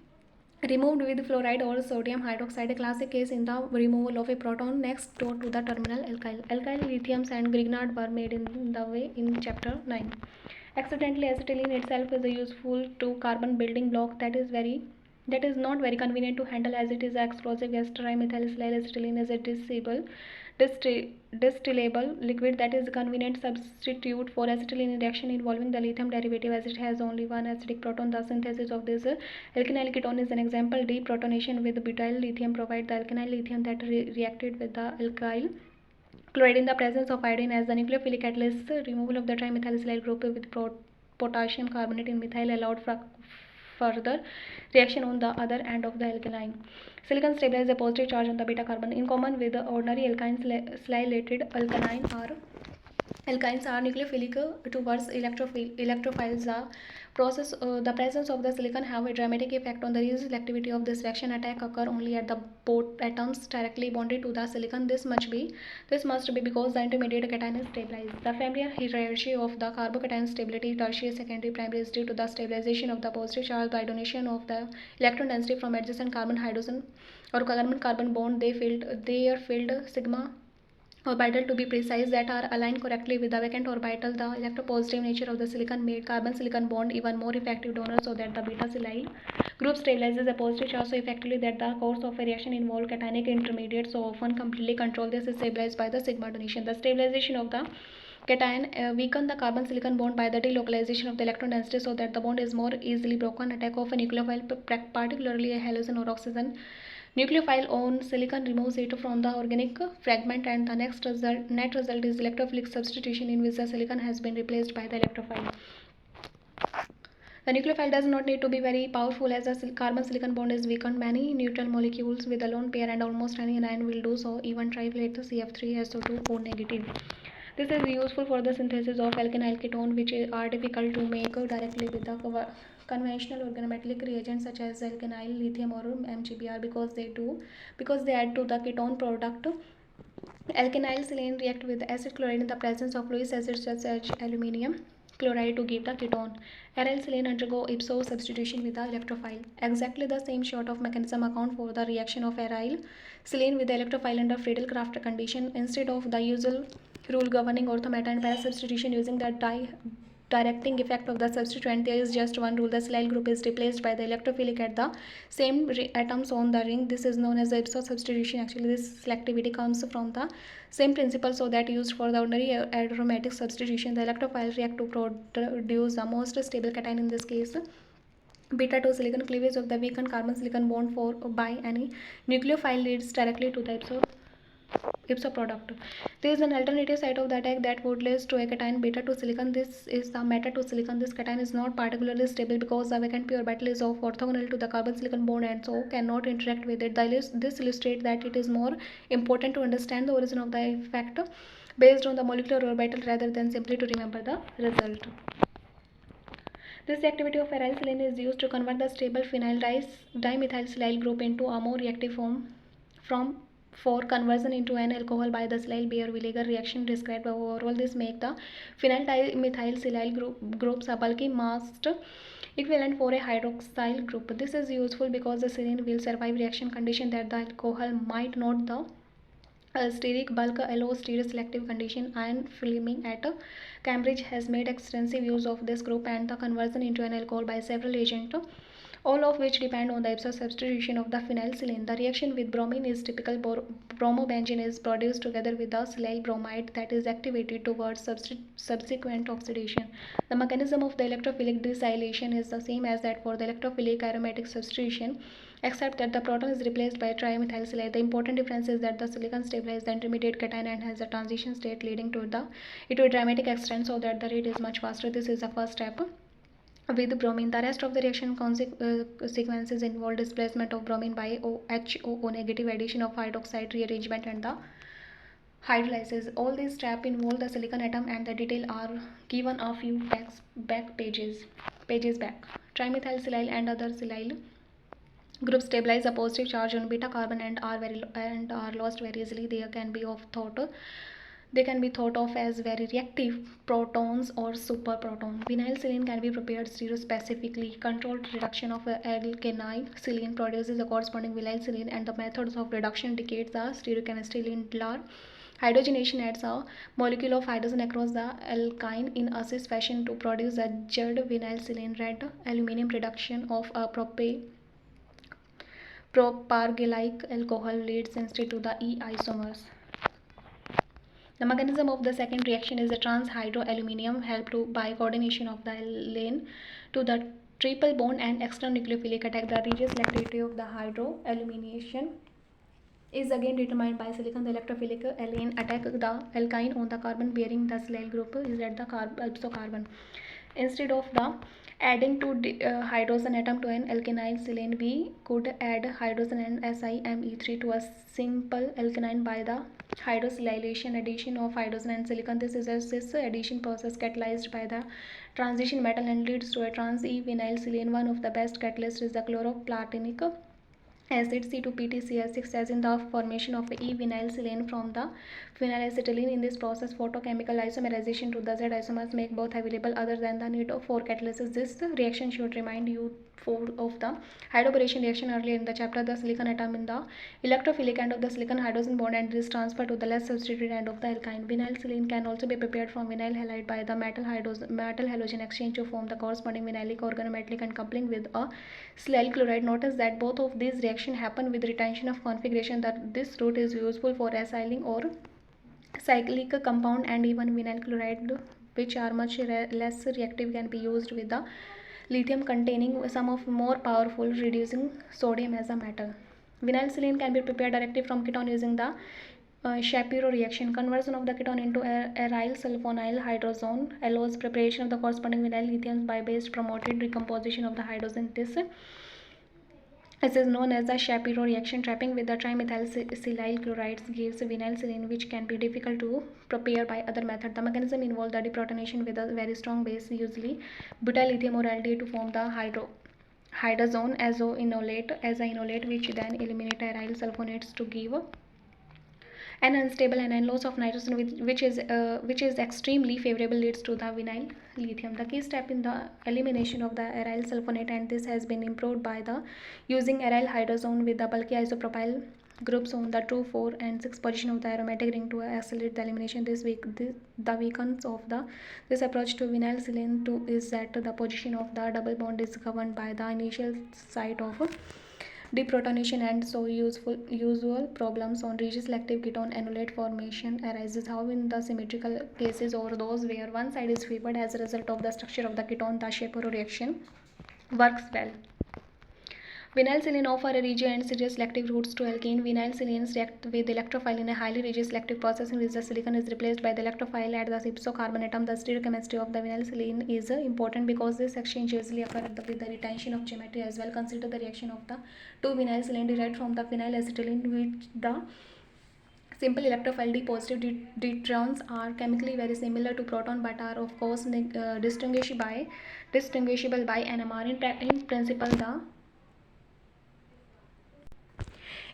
removed with fluoride or sodium hydroxide, a classic case in the removal of a proton next door to the terminal alkyl. Alkyl lithiums and Grignard were made in the way in chapter 9. Accidentally, acetylene itself is a useful to carbon building block that is not very convenient to handle as it is an explosive gas. Trimethylsilyl acetylene is a distillable liquid that is a convenient substitute for acetylene reaction involving the lithium derivative, as it has only one acidic proton. The synthesis of this alkynyl ketone is an example. Deprotonation with butyl lithium provide the alkynyl lithium that reacted with the alkyl chloride in the presence of iodine as the nucleophilic catalyst. Removal of the trimethylsilyl group with potassium carbonate in methyl allowed further reaction on the other end of the alkyne. Silicon stabilizes a positive charge on the beta carbon. In common with the ordinary alkynes, silylated alkynes are nucleophilic towards electrophiles. The presence of the silicon have a dramatic effect on the selectivity of this reaction. Attack occur only at the atoms directly bonded to the silicon. This must be because the intermediate cation is stabilized. The familiar hierarchy of the carbocation stability, tertiary, secondary, primary, is due to the stabilization of the positive charge by donation of the electron density from adjacent carbon hydrogen or carbon bond. They are filled sigma orbital, to be precise, that are aligned correctly with the vacant orbital. The electropositive nature of the silicon made carbon silicon bond even more effective donor, so that the beta silyl group stabilizes a positive charge so effectively that the course of a reaction involve cationic intermediates so often completely control. This is stabilized by the sigma donation. The stabilization of the cation weaken the carbon silicon bond by the delocalization of the electron density so that the bond is more easily broken. Attack of a nucleophile, particularly a halogen or oxygen nucleophile on silicon, removes it from the organic fragment, and the net result is electrophilic substitution in which the silicon has been replaced by the electrophile. The nucleophile does not need to be very powerful as the carbon silicon bond is weakened. Many neutral molecules with a lone pair and almost any anion will do so, even triflate CF3SO2 O negative. This is useful for the synthesis of alkynyl ketone, which are difficult to make directly with the conventional organometallic reagents such as alkynyl lithium or MgBr, because they add to the ketone product. Alkynyl silane react with acid chloride in the presence of Lewis acids such as aluminium chloride to give the ketone. Aryl silane undergo ipso substitution with the electrophile. Exactly the same sort of mechanism account for the reaction of aryl silane with the electrophile under Friedel-Crafts condition. Instead of the usual rule governing orthometa and para substitution using the directing effect of the substituent, there is just one rule: the silyl group is replaced by the electrophilic at the same atoms on the ring. This is known as the ipso substitution. Actually, this selectivity comes from the same principle so that used for the ordinary aromatic substitution. The electrophile react to produce the most stable cation, in this case beta 2 silicon. Cleavage of the weakened carbon silicon bond for by any nucleophile leads directly to the ipso product. There is an alternative site of the attack that would lead to a cation beta 2 silicon. This is the meta 2 silicon. This cation is not particularly stable because the vacant p orbital is of orthogonal to the carbon silicon bond and so cannot interact with it. This illustrates that it is more important to understand the origin of the effect based on the molecular orbital rather than simply to remember the result. This activity of aryl silane is used to convert the stable phenyl dimethyl group into a more reactive form for conversion into an alcohol by the silyl beer vinegar reaction described overall. This make the phenyl dimethyl groups a bulky massed equivalent for a hydroxyl group. This is useful because the silane will survive reaction condition that the alcohol might not. The steric bulk allostereoselective condition. Ian Fleming at Cambridge has made extensive use of this group and the conversion into an alcohol by several agents, all of which depend on the ipso substitution of the phenyl silane. The reaction with bromine is typical. Bromobenzene is produced together with the silyl bromide that is activated towards subsequent oxidation. The mechanism of the electrophilic desilylation is the same as that for the electrophilic aromatic substitution, except that the proton is replaced by trimethylsilane. The important difference is that the silicon stabilizes the intermediate cation and has a transition state leading to a dramatic extent so that the rate is much faster. This is the first step with bromine. The rest of the reaction sequences involve displacement of bromine by HOO negative, addition of hydroxide, rearrangement and the hydrolysis. All these steps involve the silicon atom and the detail are given a few pages back. Trimethylsilyl and other silyl groups stabilize a positive charge on beta carbon and are lost very easily. They can be thought of as very reactive protons or superprotons. Vinyl silane can be prepared stereospecifically. Controlled reduction of alkynyl silane produces a corresponding vinyl silane, and the methods of reduction indicate the stereochemistry. Lindlar hydrogenation adds a molecule of hydrogen across the alkyne in acid fashion to produce a jed vinyl silane. Red aluminum reduction of a propargylic alcohol leads instead to the E isomers. The mechanism of the second reaction is the trans-hydroaluminium help to by coordination of the alane to the triple bond and extra nucleophilic attack. The region selectivity of the hydroalumination is again determined by silicon. The electrophilic alane attack the alkyne on the carbon bearing the silyl group is at the ipso carbon. Instead of the adding two hydrogen atom to an alkynyl silane, we could add hydrogen and SiMe3 to a simple alkyne by the hydrosilylation addition of hydrogen and silicon. This addition process catalyzed by the transition metal and leads to a trans-E-vinyl silane. One of the best catalysts is the chloroplatinic acid C2PtCl6, as in the formation of E-vinyl silane from the phenylacetylene. In this process, photochemical isomerization to the Z isomers make both available other than the need for catalysis. This reaction should remind you of the hydroboration reaction earlier in the chapter. The silicon atom in the electrophilic end of the silicon hydrogen bond and is transferred to the less substituted end of the alkyne. Vinyl silane can also be prepared from vinyl halide by the metal halogen exchange to form the corresponding vinylic organometallic and coupling with a silyl chloride. Notice that both of these reactions happen with retention of configuration. That this route is useful for acyling or cyclic compound, and even vinyl chloride, which are much less reactive, can be used with the lithium containing some of more powerful reducing sodium as a metal. Vinyl silane can be prepared directly from ketone using the Shapiro reaction. Conversion of the ketone into aryl sulfonyl hydrazone allows preparation of the corresponding vinyl lithiums by base promoted decomposition of the hydrogen. This This is known as the Shapiro reaction. Trapping with the trimethylsilyl chlorides gives vinylsilene, which can be difficult to prepare by other methods. The mechanism involves the deprotonation with a very strong base, usually butyl lithium or aldehyde, to form the hydrazone azoenolate, which then eliminate aryl sulfonates to give an unstable anion. Loss of nitrogen, which is extremely favorable, leads to the vinyl lithium. The key step in the elimination of the aryl sulfonate, and this has been improved by the using aryl hydrazone with the bulky isopropyl groups on the 2, 4, and 6 position of the aromatic ring to accelerate the elimination. The weakness of this approach to vinylsilene 2 is that the position of the double bond is governed by the initial site of deprotonation, and so usual problems on reselective ketone enolate formation arises. How in the symmetrical cases or those where one side is favored as a result of the structure of the ketone, the Shapiro reaction works well. Vinylsilene offer a rigid and selective routes to alkene. Vinylsilenes react with electrophile in a highly rigid selective process in which the silicon is replaced by the electrophile at the ipso carbon atom. The stereochemistry of the vinylsilene is important because this exchange usually occurs with the retention of geometry as well. Consider the reaction of the two vinylsilene derived from the phenylacetylene, which the simple electrophile D positive deuterons are chemically very similar to proton, but are of course distinguishable by NMR.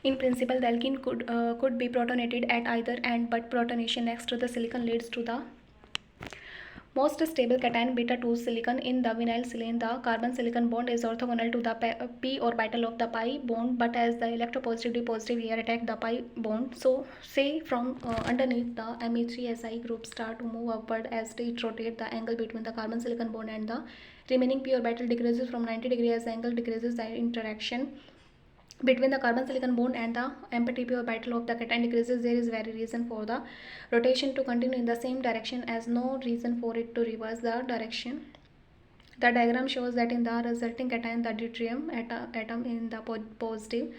In principle, the alkene could be protonated at either end, but protonation next to the silicon leads to the most stable cation beta 2 silicon. In the vinylsilene, the carbon silicon bond is orthogonal to the p orbital of the pi bond, but as the electropositive positive here attack the pi bond, so say from underneath, the Me3Si group start to move upward as it rotates. The angle between the carbon silicon bond and the remaining p orbital decreases from 90 degrees. As the angle decreases, the interaction between the carbon silicon bond and the empty p orbital of the cation decreases. There is very reason for the rotation to continue in the same direction, as no reason for it to reverse the direction. The diagram shows that in the resulting cation, the deuterium atom in the positive,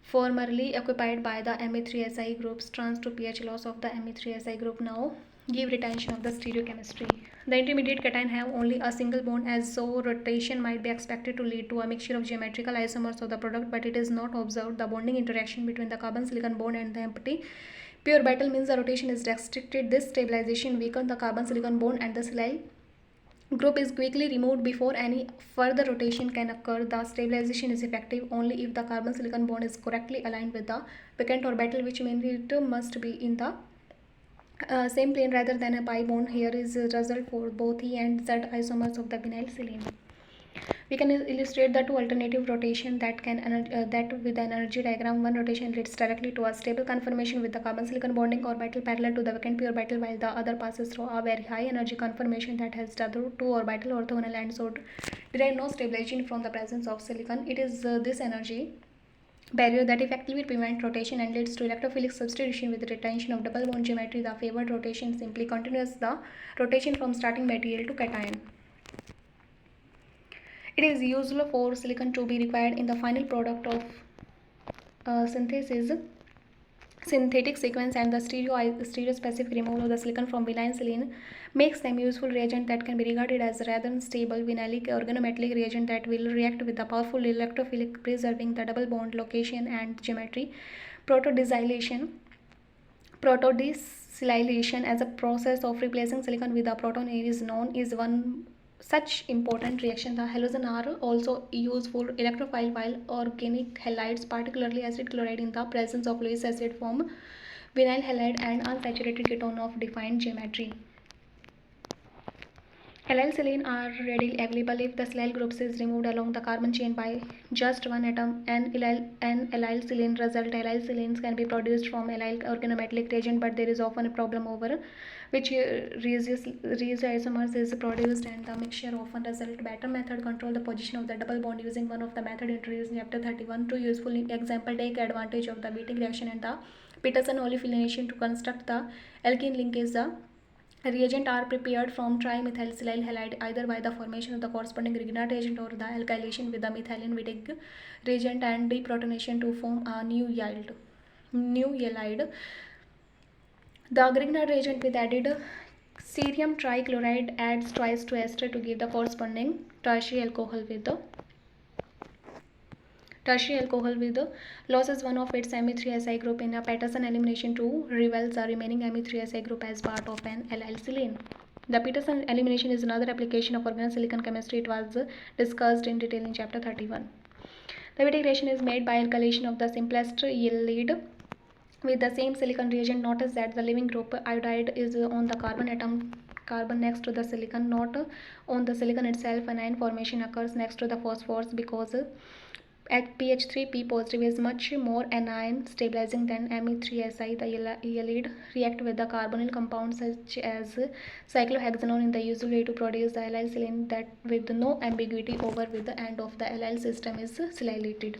formerly occupied by the Me3Si groups, turns to pH loss of the Me3Si group now give retention of the stereochemistry. The intermediate cation have only a single bond, as so rotation might be expected to lead to a mixture of geometrical isomers of the product, but it is not observed. The bonding interaction between the carbon silicon bond and the empty p orbital means the rotation is restricted. This stabilization weakens the carbon silicon bond, and the silyl group is quickly removed before any further rotation can occur. The stabilization is effective only if the carbon silicon bond is correctly aligned with the vacant orbital, which means it must be in the same plane rather than a pi bond. Here is a result for both E and Z isomers of the vinylsilene. We can illustrate the two alternative rotation that with an energy diagram. One rotation leads directly to a stable conformation with the carbon silicon bonding orbital parallel to the vacant p orbital, while the other passes through a very high energy conformation that has the two orbital orthogonal and so derive no stabilization from the presence of silicon. It is this energy barrier that effectively prevents rotation and leads to electrophilic substitution with retention of double bond geometry. The favored rotation simply continues the rotation from starting material to cation. It is usual for silicon to be required in the final product of synthetic sequence, and the stereospecific removal of the silicon from vinylsilene makes them useful reagent that can be regarded as rather unstable vinylic organometallic reagent that will react with the powerful electrophilic, preserving the double bond location and geometry. Protodesylation as a process of replacing silicon with a proton is known is one such important reaction. The halogens are also used for electrophile, while organic halides, particularly acid chloride in the presence of Lewis acid, form vinyl halide and unsaturated ketone of defined geometry. Allyl are readily available if the silyl groups is removed along the carbon chain by just one atom. An allyl silane result. Allyl silanes can be produced from allyl organometallic reagent, but there is often a problem over which isomers is produced, and the mixture often result. Better method control the position of the double bond using one of the method introduced in chapter 31. Two useful example take advantage of the beating reaction and the Peterson olefinitation to construct the alkene linkage. The reagent are prepared from trimethylsilyl halide either by the formation of the corresponding Grignard reagent or the alkylation with the methylene Wittig reagent and deprotonation to form a new halide. The Grignard reagent with added cerium trichloride adds twice to ester to give the corresponding tertiary alcohol with the Tertiary alcohol with loses one of its Me3Si group in a Peterson elimination to reveals the remaining Me3Si group as part of an allyl The Peterson elimination is another application of organosilicon chemistry. It was discussed in detail in chapter 31. The integration is made by alkylation of the simplest lead with the same silicon reagent. Notice that the leaving group iodide is on the carbon next to the silicon, not on the silicon itself. Anion formation occurs next to the phosphorus because at pH 3P positive is much more anion stabilizing than Me3Si. The lead react with the carbonyl compounds such as cyclohexanol in the usual way to produce the allyl silane that with no ambiguity over with the end of the allyl system is silylated.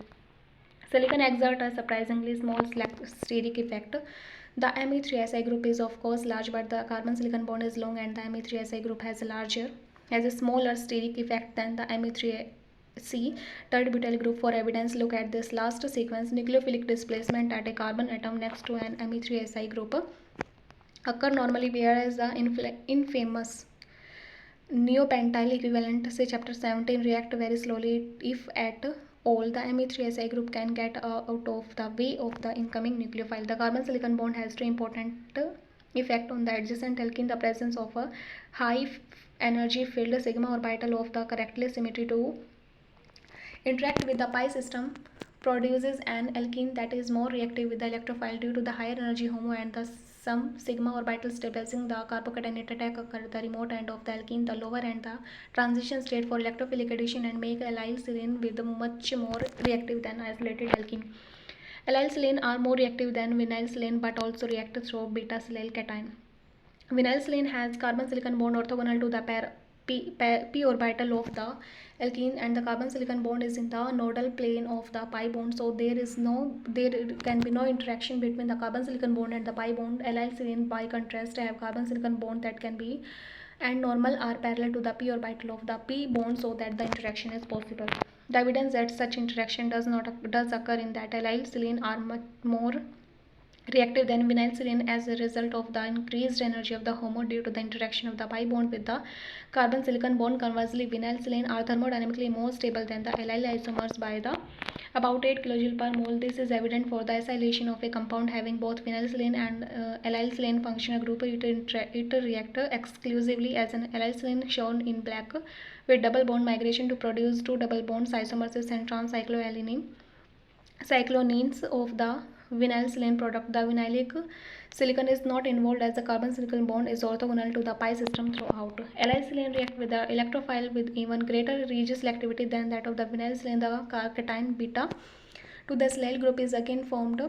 Silicon exerts a surprisingly small steric effect. The Me3Si group is of course large, but the carbon-silicon bond is long, and the Me3Si group has a smaller steric effect than the Me3C third butyl group. For evidence, look at this last sequence. Nucleophilic displacement at a carbon atom next to an Me3Si group occur normally, whereas the infamous neopentyl equivalent, say chapter 17, react very slowly if at all. The Me3Si group can get out of the way of the incoming nucleophile. The carbon-silicon bond has two important effect on the adjacent alkene. The presence of a high energy filled sigma orbital of the correctly symmetry to interact with the pi system produces an alkene that is more reactive with the electrophile due to the higher energy HOMO and the some sigma orbital stabilizing the carbocation attack occur at the remote end of the alkene, the lower and the transition state for electrophilic addition, and make allyl silane with much more reactive than isolated alkene. Allyl silane are more reactive than vinyl silane but also react through beta silyl cation. Vinyl silane has carbon silicon bond orthogonal to the pair p orbital of the alkene, and the carbon silicon bond is in the nodal plane of the pi bond, so there can be no interaction between the carbon silicon bond and the pi bond. Allyl silane by contrast have carbon silicon bond that can be and normal are parallel to the p orbital of the p bond, so that the interaction is possible. The evidence that such interaction does occur in that allyl silane are much more reactive than vinyl silane as a result of the increased energy of the HOMO due to the interaction of the pi bond with the carbon silicon bond. Conversely, vinyl silane are thermodynamically more stable than the allyl isomers by the about 8 kJ per mole. This is evident for the acylation of a compound having both vinyl silane and allyl silane functional group. It react exclusively as an allyl silane shown in black with double bond migration to produce two double bonds isomers and cyclonines of the vinyl silane product. The vinylic silicon is not involved as the carbon silicon bond is orthogonal to the pi system throughout. Allyl silane react with the electrophile with even greater regioselectivity than that of the vinyl silane. The cation beta to the silyl group is again formed,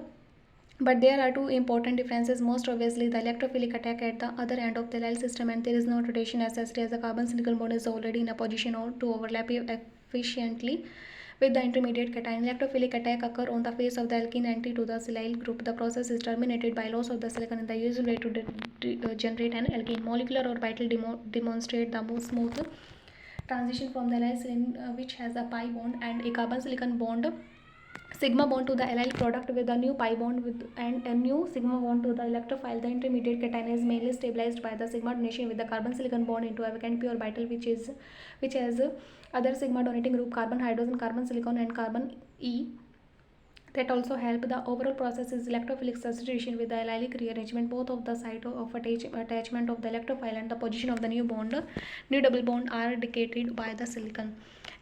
but there are two important differences. Most obviously, the electrophilic attack at the other end of the allyl system, and there is no rotation necessary as the carbon silicon bond is already in a position to overlap efficiently with the intermediate cation. Electrophilic attack occur on the face of the alkene anti to the silyl group. The process is terminated by loss of the silicon in the usual way to generate an alkene. Molecular orbital demonstrate the most smooth transition from the allyl silane which has a pi bond and a carbon silicon bond sigma bond to the allyl product with a new pi bond and a new sigma bond to the electrophile. The intermediate cation is mainly stabilized by the sigma donation with the carbon silicon bond into a vacant p orbital which has other sigma donating group carbon hydrogen, carbon silicon and carbon E that also help. The overall process is electrophilic substitution with the allylic rearrangement. Both of the site of attachment of the electrophile and the position of the new double bond are dictated by the silicon.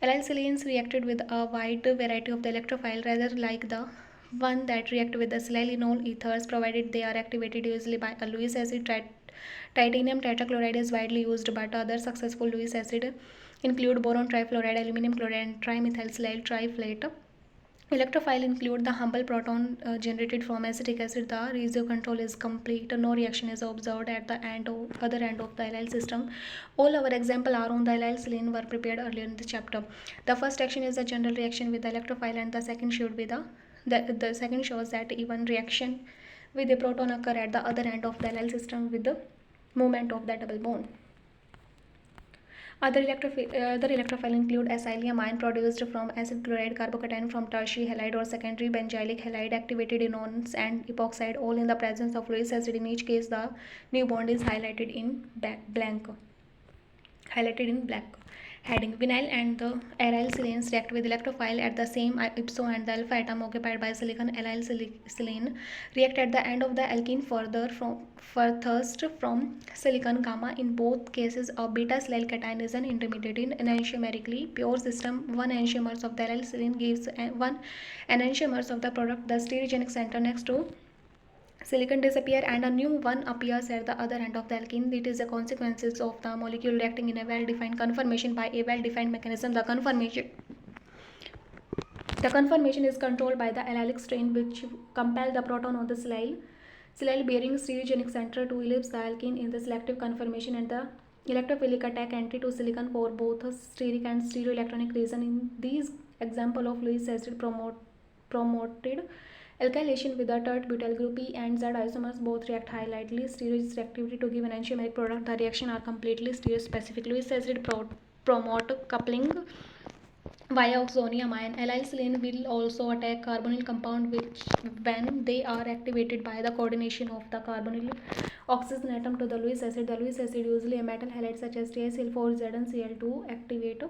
Allyl silanes reacted with a wide variety of the electrophile rather like the one that react with the silylenol ethers, provided they are activated usually by a Lewis acid. Titanium tetrachloride is widely used, but other successful Lewis acid include boron trifluoride, aluminum chloride, and trimethylsilyl triflate. Electrophile include the humble proton generated from acetic acid. The ratio control is complete. No reaction is observed at the other end of the allyl system. All our examples are on the allyl silane were prepared earlier in the chapter. The first action is the general reaction with the electrophile, and the second should be the second shows that even reaction with a proton occur at the other end of the allyl system with the movement of the double bond. Other electrophile include acylium ion produced from acid chloride, carbocation from tertiary halide or secondary benzylic halide, activated enones and epoxide, all in the presence of Lewis acid. In each case, the new bond is highlighted in black. Heading: Vinyl and the aryl silanes react with electrophile at the same ipso, and the alpha atom occupied by silicon aryl silane react at the end of the alkene furthest from silicon gamma. In both cases, a beta silyl cation is an intermediate. In enantiomerically pure system, 1 enantiomers of the aryl silane gives 1 enantiomers of the product. The stereogenic center next to silicon disappear and a new one appears at the other end of the alkene. It is a consequence of the molecule reacting in a well-defined conformation by a well-defined mechanism. The conformation is controlled by the allylic strain, which compel the proton on the silyl bearing stereogenic center to ellipse the alkene in the selective conformation, and the electrophilic attack entry to silicon for both a steric and stereoelectronic reason. In these example of Lewis acid promoted alkylation with the tert butyl group E and Z isomers both react highly stereoreactivity to give an enantiomeric product. The reaction are completely stereospecific. Lewis acid promote coupling via oxonium ion. Allyl silane will also attack carbonyl compound which when they are activated by the coordination of the carbonyl oxygen atom to the Lewis acid. The Lewis acid, usually a metal halide such as TiCl4Z and Cl2, activate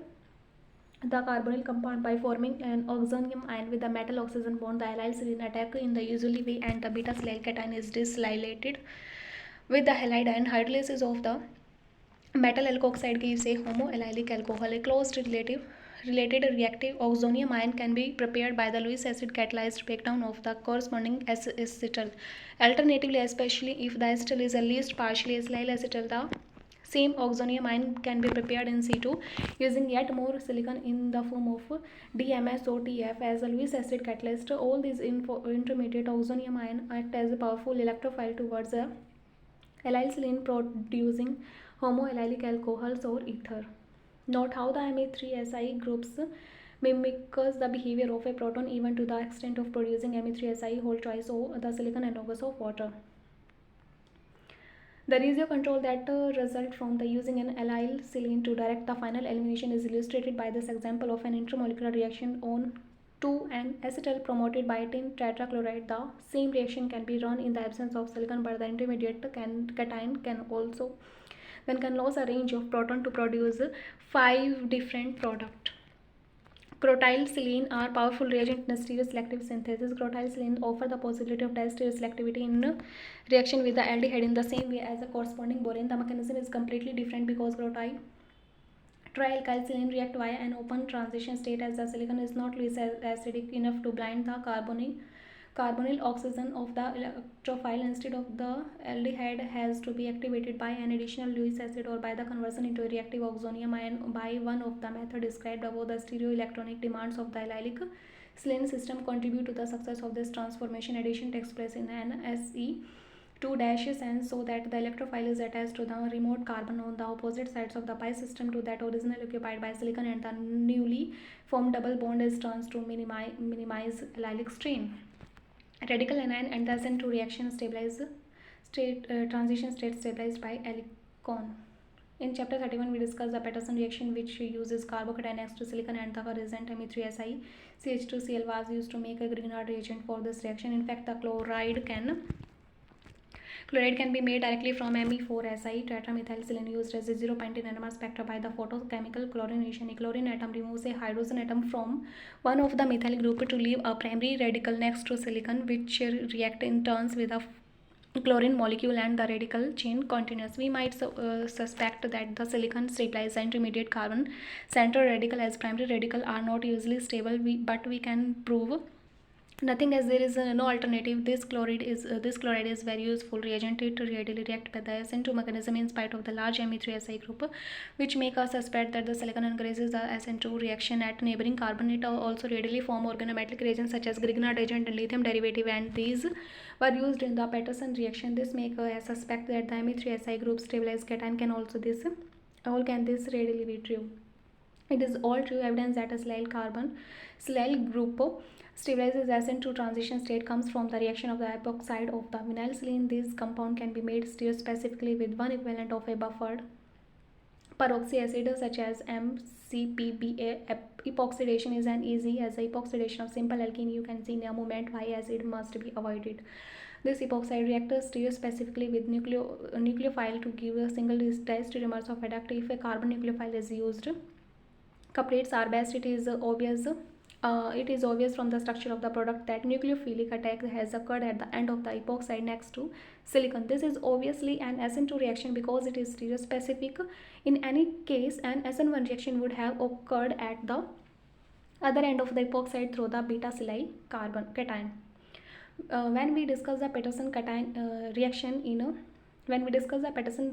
the carbonyl compound by forming an oxonium ion with the metal oxygen bond. The allyl silane attack in the usually way, and the beta silyl cation is disylated with the halide ion. Hydrolysis of the metal alkoxide gives a homoallylic alcohol. A closed related reactive oxonium ion can be prepared by the Lewis acid catalyzed breakdown of the corresponding acetal. Alternatively, especially if the acetal is at least partially acyl acetal, the same oxonium ion can be prepared in situ using yet more silicon in the form of DMSOTF as a Lewis acid catalyst. All these intermediate oxonium ion act as a powerful electrophile towards a allyl silane producing homoallylic alcohols or ether. Note how the Me3Si groups mimics the behavior of a proton even to the extent of producing Me3Si whole twice or the silicon analogous of water. The ratio control that result from the using an allyl silane to direct the final elimination is illustrated by this example of an intermolecular reaction on to an acetal promoted by tin tetrachloride. The same reaction can be run in the absence of silicon, but the intermediate cation can also can lose a range of proton to produce 5 different products. Crotyl silane are powerful reagent in stereoselective synthesis. Crotyl silane offer the possibility of stereoselectivity in reaction with the aldehyde in the same way as the corresponding borane. The mechanism is completely different because crotyl trialkyl silane react via an open transition state as the silicon is not Lewis acidic enough to blind the carbonyl oxygen of the electrophile. Instead of the aldehyde has to be activated by an additional Lewis acid or by the conversion into a reactive oxonium ion by one of the method described above. The stereoelectronic demands of the allylic silane system contribute to the success of this transformation. Addition takes place in an Se2- sense so that the electrophile is attached to the remote carbon on the opposite sides of the pi system to that originally occupied by silicon, and the newly formed double bond is trans to minimize allylic strain. Radical anion and the SN2 reaction transition state stabilized by Alicon. In chapter 31, we discuss the Patterson reaction, which uses carbocation next to silicon, and the reagent Me3Si CH2Cl was used to make a Grignard reagent for this reaction. In fact, the chloride can be made directly from Me4Si tetramethylsilane used as a 0.10 NMR spectra by the photochemical chlorination. A chlorine atom removes a hydrogen atom from one of the methyl group to leave a primary radical next to silicon, which react in turns with a chlorine molecule and the radical chain continues. We might suspect that the silicon stabilized intermediate carbon center radical as primary radical are not usually stable, but we can prove nothing as there is no alternative. This chloride is very useful reagent. It readily react with the SN2 mechanism in spite of the large Me3Si group, which make us suspect that the silicon encourages the SN2 reaction at neighboring carbon. It also readily form organometallic reagents such as Grignard agent and lithium derivative, and these were used in the Patterson reaction. This make us suspect that the Me3Si group stabilized cation can also this readily be true. It is all true evidence that a silyl group stabilizes SN2 transition state comes from the reaction of the epoxide of the vinyl silane. This compound can be made stereospecifically with one equivalent of a buffered peroxy acid such as MCPBA. Epoxidation is an easy as the epoxidation of simple alkene. You can see in a moment why acid must be avoided. This epoxide reacts stereospecifically with nucleophile to give a single diastereomers of adduct. If a carbon nucleophile is used, couplets are best. It is obvious from the structure of the product that nucleophilic attack has occurred at the end of the epoxide next to silicon. This is obviously an SN2 reaction because it is stereospecific. In any case, an SN1 reaction would have occurred at the other end of the epoxide through the beta-silyl carbon cation. When we discuss the Peterson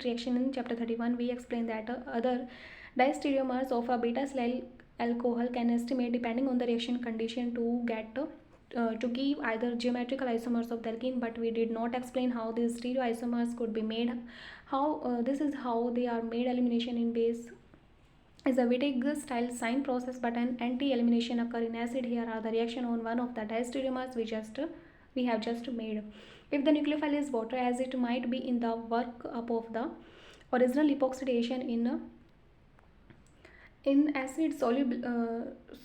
reaction in chapter 31, we explain that other diastereomers of a beta-silyl alcohol can estimate depending on the reaction condition to give either geometrical isomers of the alkene, but we did not explain how these stereoisomers could be made. This is how they are made. Elimination in base is a Wittig style sign process, but an anti-elimination occur in acid. Here are the reaction on one of the diastereomers we have just made. If the nucleophile is water, as it might be in the work up of the original epoxidation in acid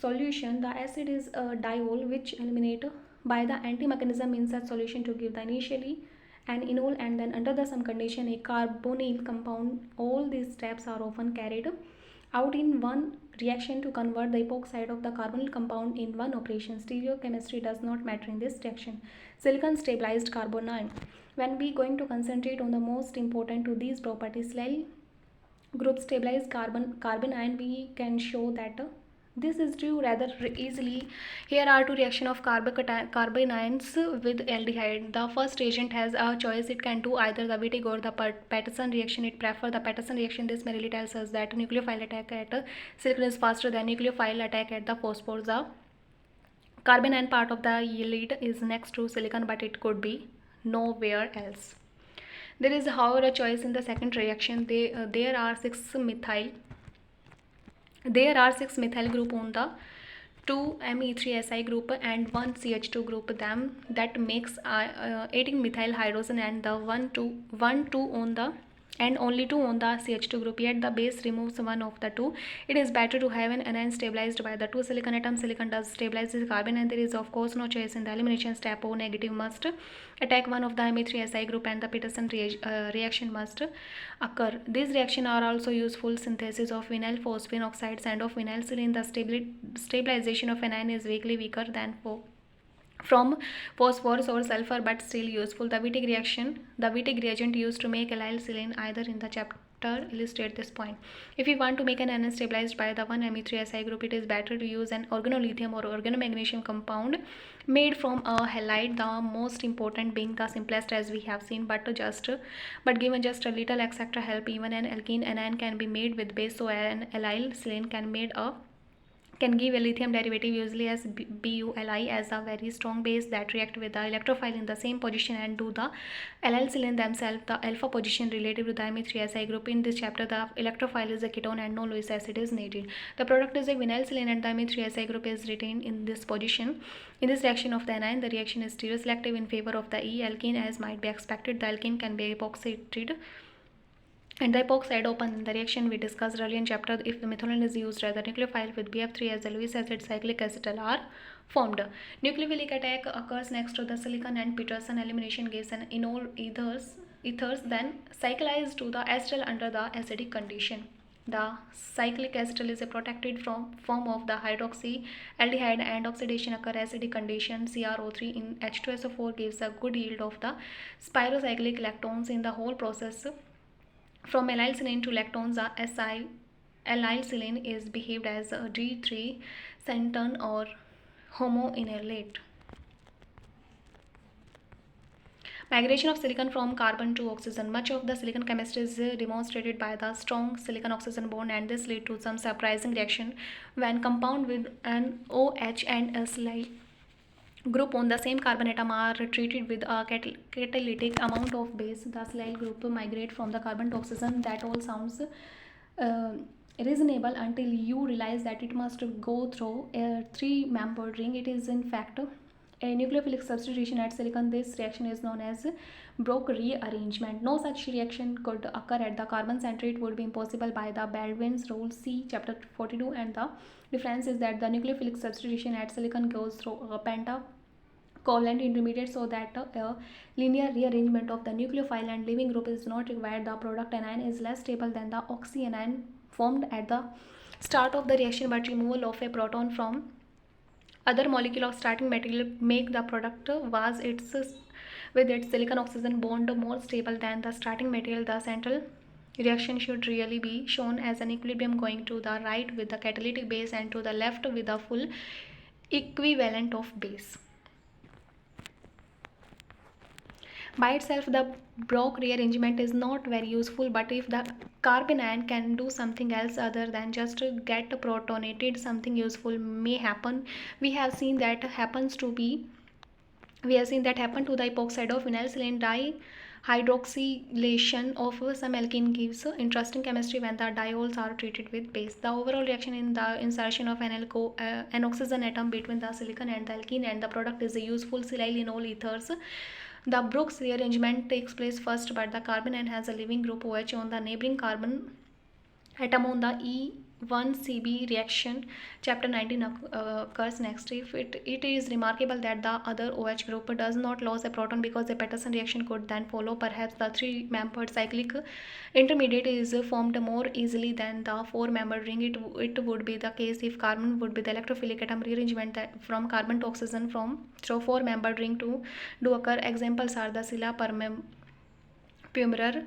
solution, the acid is a diol which eliminate by the anti-mechanism in such solution to give the initially an enol and then under some condition a carbonyl compound. All these steps are often carried out in one reaction to convert the epoxide of the carbonyl compound in one operation. Stereochemistry does not matter in this reaction. Silicon stabilized carbanion. When we going to concentrate on the most important to these properties, silyl group stabilized carbanion, we can show that this is true rather easily. Here are two reactions of carbanions with aldehyde. The first reagent has a choice. It can do either the Wittig or the Peterson reaction. It prefers the Peterson reaction. This merely tells us that nucleophile attack at silicon is faster than nucleophile attack at the phosphorus. The carbanion part of the lead is next to silicon, but it could be nowhere else. There is, however, a choice in the second reaction. There are six methyl group on the 2Me3Si group and 1 CH2 group them that makes 18 methyl hydrogen and the 1 2 on the and only 2 on the CH2 group, yet the base removes one of the two. It is better to have an anion stabilized by the two silicon atoms. Silicon does stabilize the carbon, and there is of course no choice in the elimination step. O negative must attack one of the Me3Si group and the Peterson reaction must occur. These reactions are also useful synthesis of vinyl phosphine oxides and of vinyl silane. The stabilization of anion is weaker than from phosphorus or sulfur, but still useful. The Wittig reagent used to make allyl silane either in the chapter illustrate this point. If you want to make an anion stabilized by the 1Me3Si group, it is better to use an organolithium or organomagnesium compound made from a halide, the most important being the simplest as we have seen, but given just a little extra help, even an alkene anion can be made with base. So an allyl silane can give a lithium derivative usually as BuLi as a very strong base that react with the electrophile in the same position and do the allyl silane themselves the alpha position relative to the Me3Si group. In this chapter, the electrophile is a ketone and no Lewis acid is needed. The product is a vinyl silane and the Me3Si group is retained in this position. In this reaction of the anion, the reaction is stereoselective in favor of the E alkene as might be expected. The alkene can be epoxidized and the epoxide open. In the reaction we discussed earlier in chapter, if the methylene is used as a nucleophile with BF3 as a Lewis acid, cyclic acetal are formed. Nucleophilic attack occurs next to the silicon and Peterson elimination gives an enol ethers then cyclized to the acetal under the acidic condition. The cyclic acetal is a protected form of the hydroxyaldehyde and oxidation occur acidic condition. CrO3 in H2SO4 gives a good yield of the spirocyclic lactones in the whole process. From allyl silane to lactones, the allyl silane is behaved as a D3 centon or homoenolate. Migration of silicon from carbon to oxygen. Much of the silicon chemistry is demonstrated by the strong silicon-oxygen bond, and this leads to some surprising reaction when compound with an OH and a silyl group on the same carbon atom are treated with a catalytic amount of base. The silyl group migrate from the carbon to oxygen. That all sounds reasonable until you realize that it must go through a three-membered ring. It is in fact a nucleophilic substitution at silicon. This reaction is known as Brock rearrangement. No such reaction could occur at the carbon center. It would be impossible by the Baldwin's rule, see chapter 42, and the difference is that the nucleophilic substitution at silicon goes through a pentacovalent intermediate, so that a linear rearrangement of the nucleophile and leaving group is not required. The product anion is less stable than the oxyanion formed at the start of the reaction, but removal of a proton from other molecule of starting material make the product was its with its silicon oxygen bond more stable than the starting material. The central reaction should really be shown as an equilibrium going to the right with the catalytic base and to the left with the full equivalent of base. By itself, the Brock rearrangement is not very useful, but if the carbon ion can do something else other than just get protonated, something useful may happen. We have seen that happens to be we have seen that happen to the epoxide of vinylsilane dihydroxylation of some alkene gives interesting chemistry when the diols are treated with base. The overall reaction in the insertion of an oxygen atom between the silicon and the alkene and the product is a useful silyl in all ethers. The Brooks rearrangement takes place first, but the carbon ion has a leaving group OH on the neighboring carbon atom on the E1CB reaction. Chapter 19 occurs next. It is remarkable that the other OH group does not lose a proton because a Peterson reaction could then follow. Perhaps the three-membered cyclic intermediate is formed more easily than the four-membered ring. It would be the case if carbon would be the electrophilic atom rearrangement that from carbon to oxygen from through four-membered ring to do occur. Examples are the Scylla Pumerer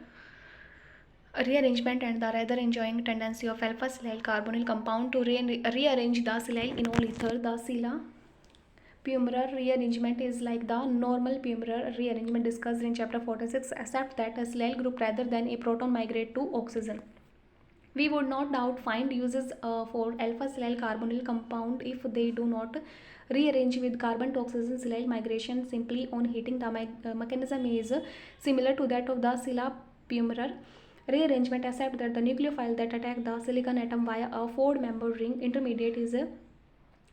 rearrangement and the rather enjoying tendency of alpha silyl carbonyl compound to rearrange the silyl enol ether. The Scylla Pumerer rearrangement is like the normal Pumerer rearrangement discussed in chapter 46, except that a silyl group rather than a proton migrate to oxygen. We would not doubt find uses for alpha silyl carbonyl compound if they do not rearrange with carbon to oxygen. Silyl migration simply on heating. The mechanism is similar to that of the Scylla Pumerer rearrangement, except that the nucleophile that attack the silicon atom via a four-membered ring intermediate is a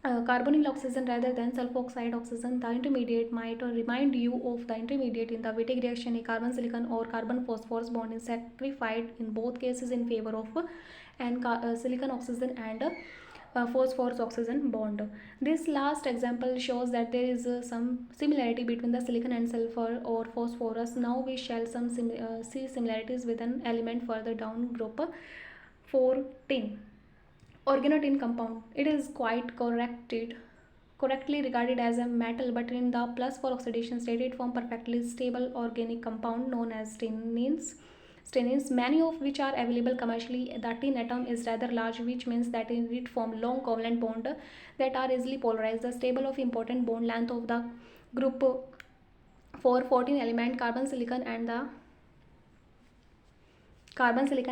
carbonyl oxygen rather than sulfoxide oxygen. The intermediate might remind you of the intermediate in the Wittig reaction. A carbon silicon or carbon phosphorus bond is sacrificed in both cases in favor of an silicon oxygen and phosphorus oxygen bond. This last example shows that there is some similarity between the silicon and sulfur or phosphorus. Now we shall see similarities with an element further down, group 4 tin. Organotin compound. It is quite correctly regarded as a metal, but in the plus for oxidation state it forms perfectly stable organic compound known as stenins, many of which are available commercially. The tin atom is rather large, which means that it forms long covalent bonds that are easily polarized. The table of important bond length of the group 414 element carbon silicon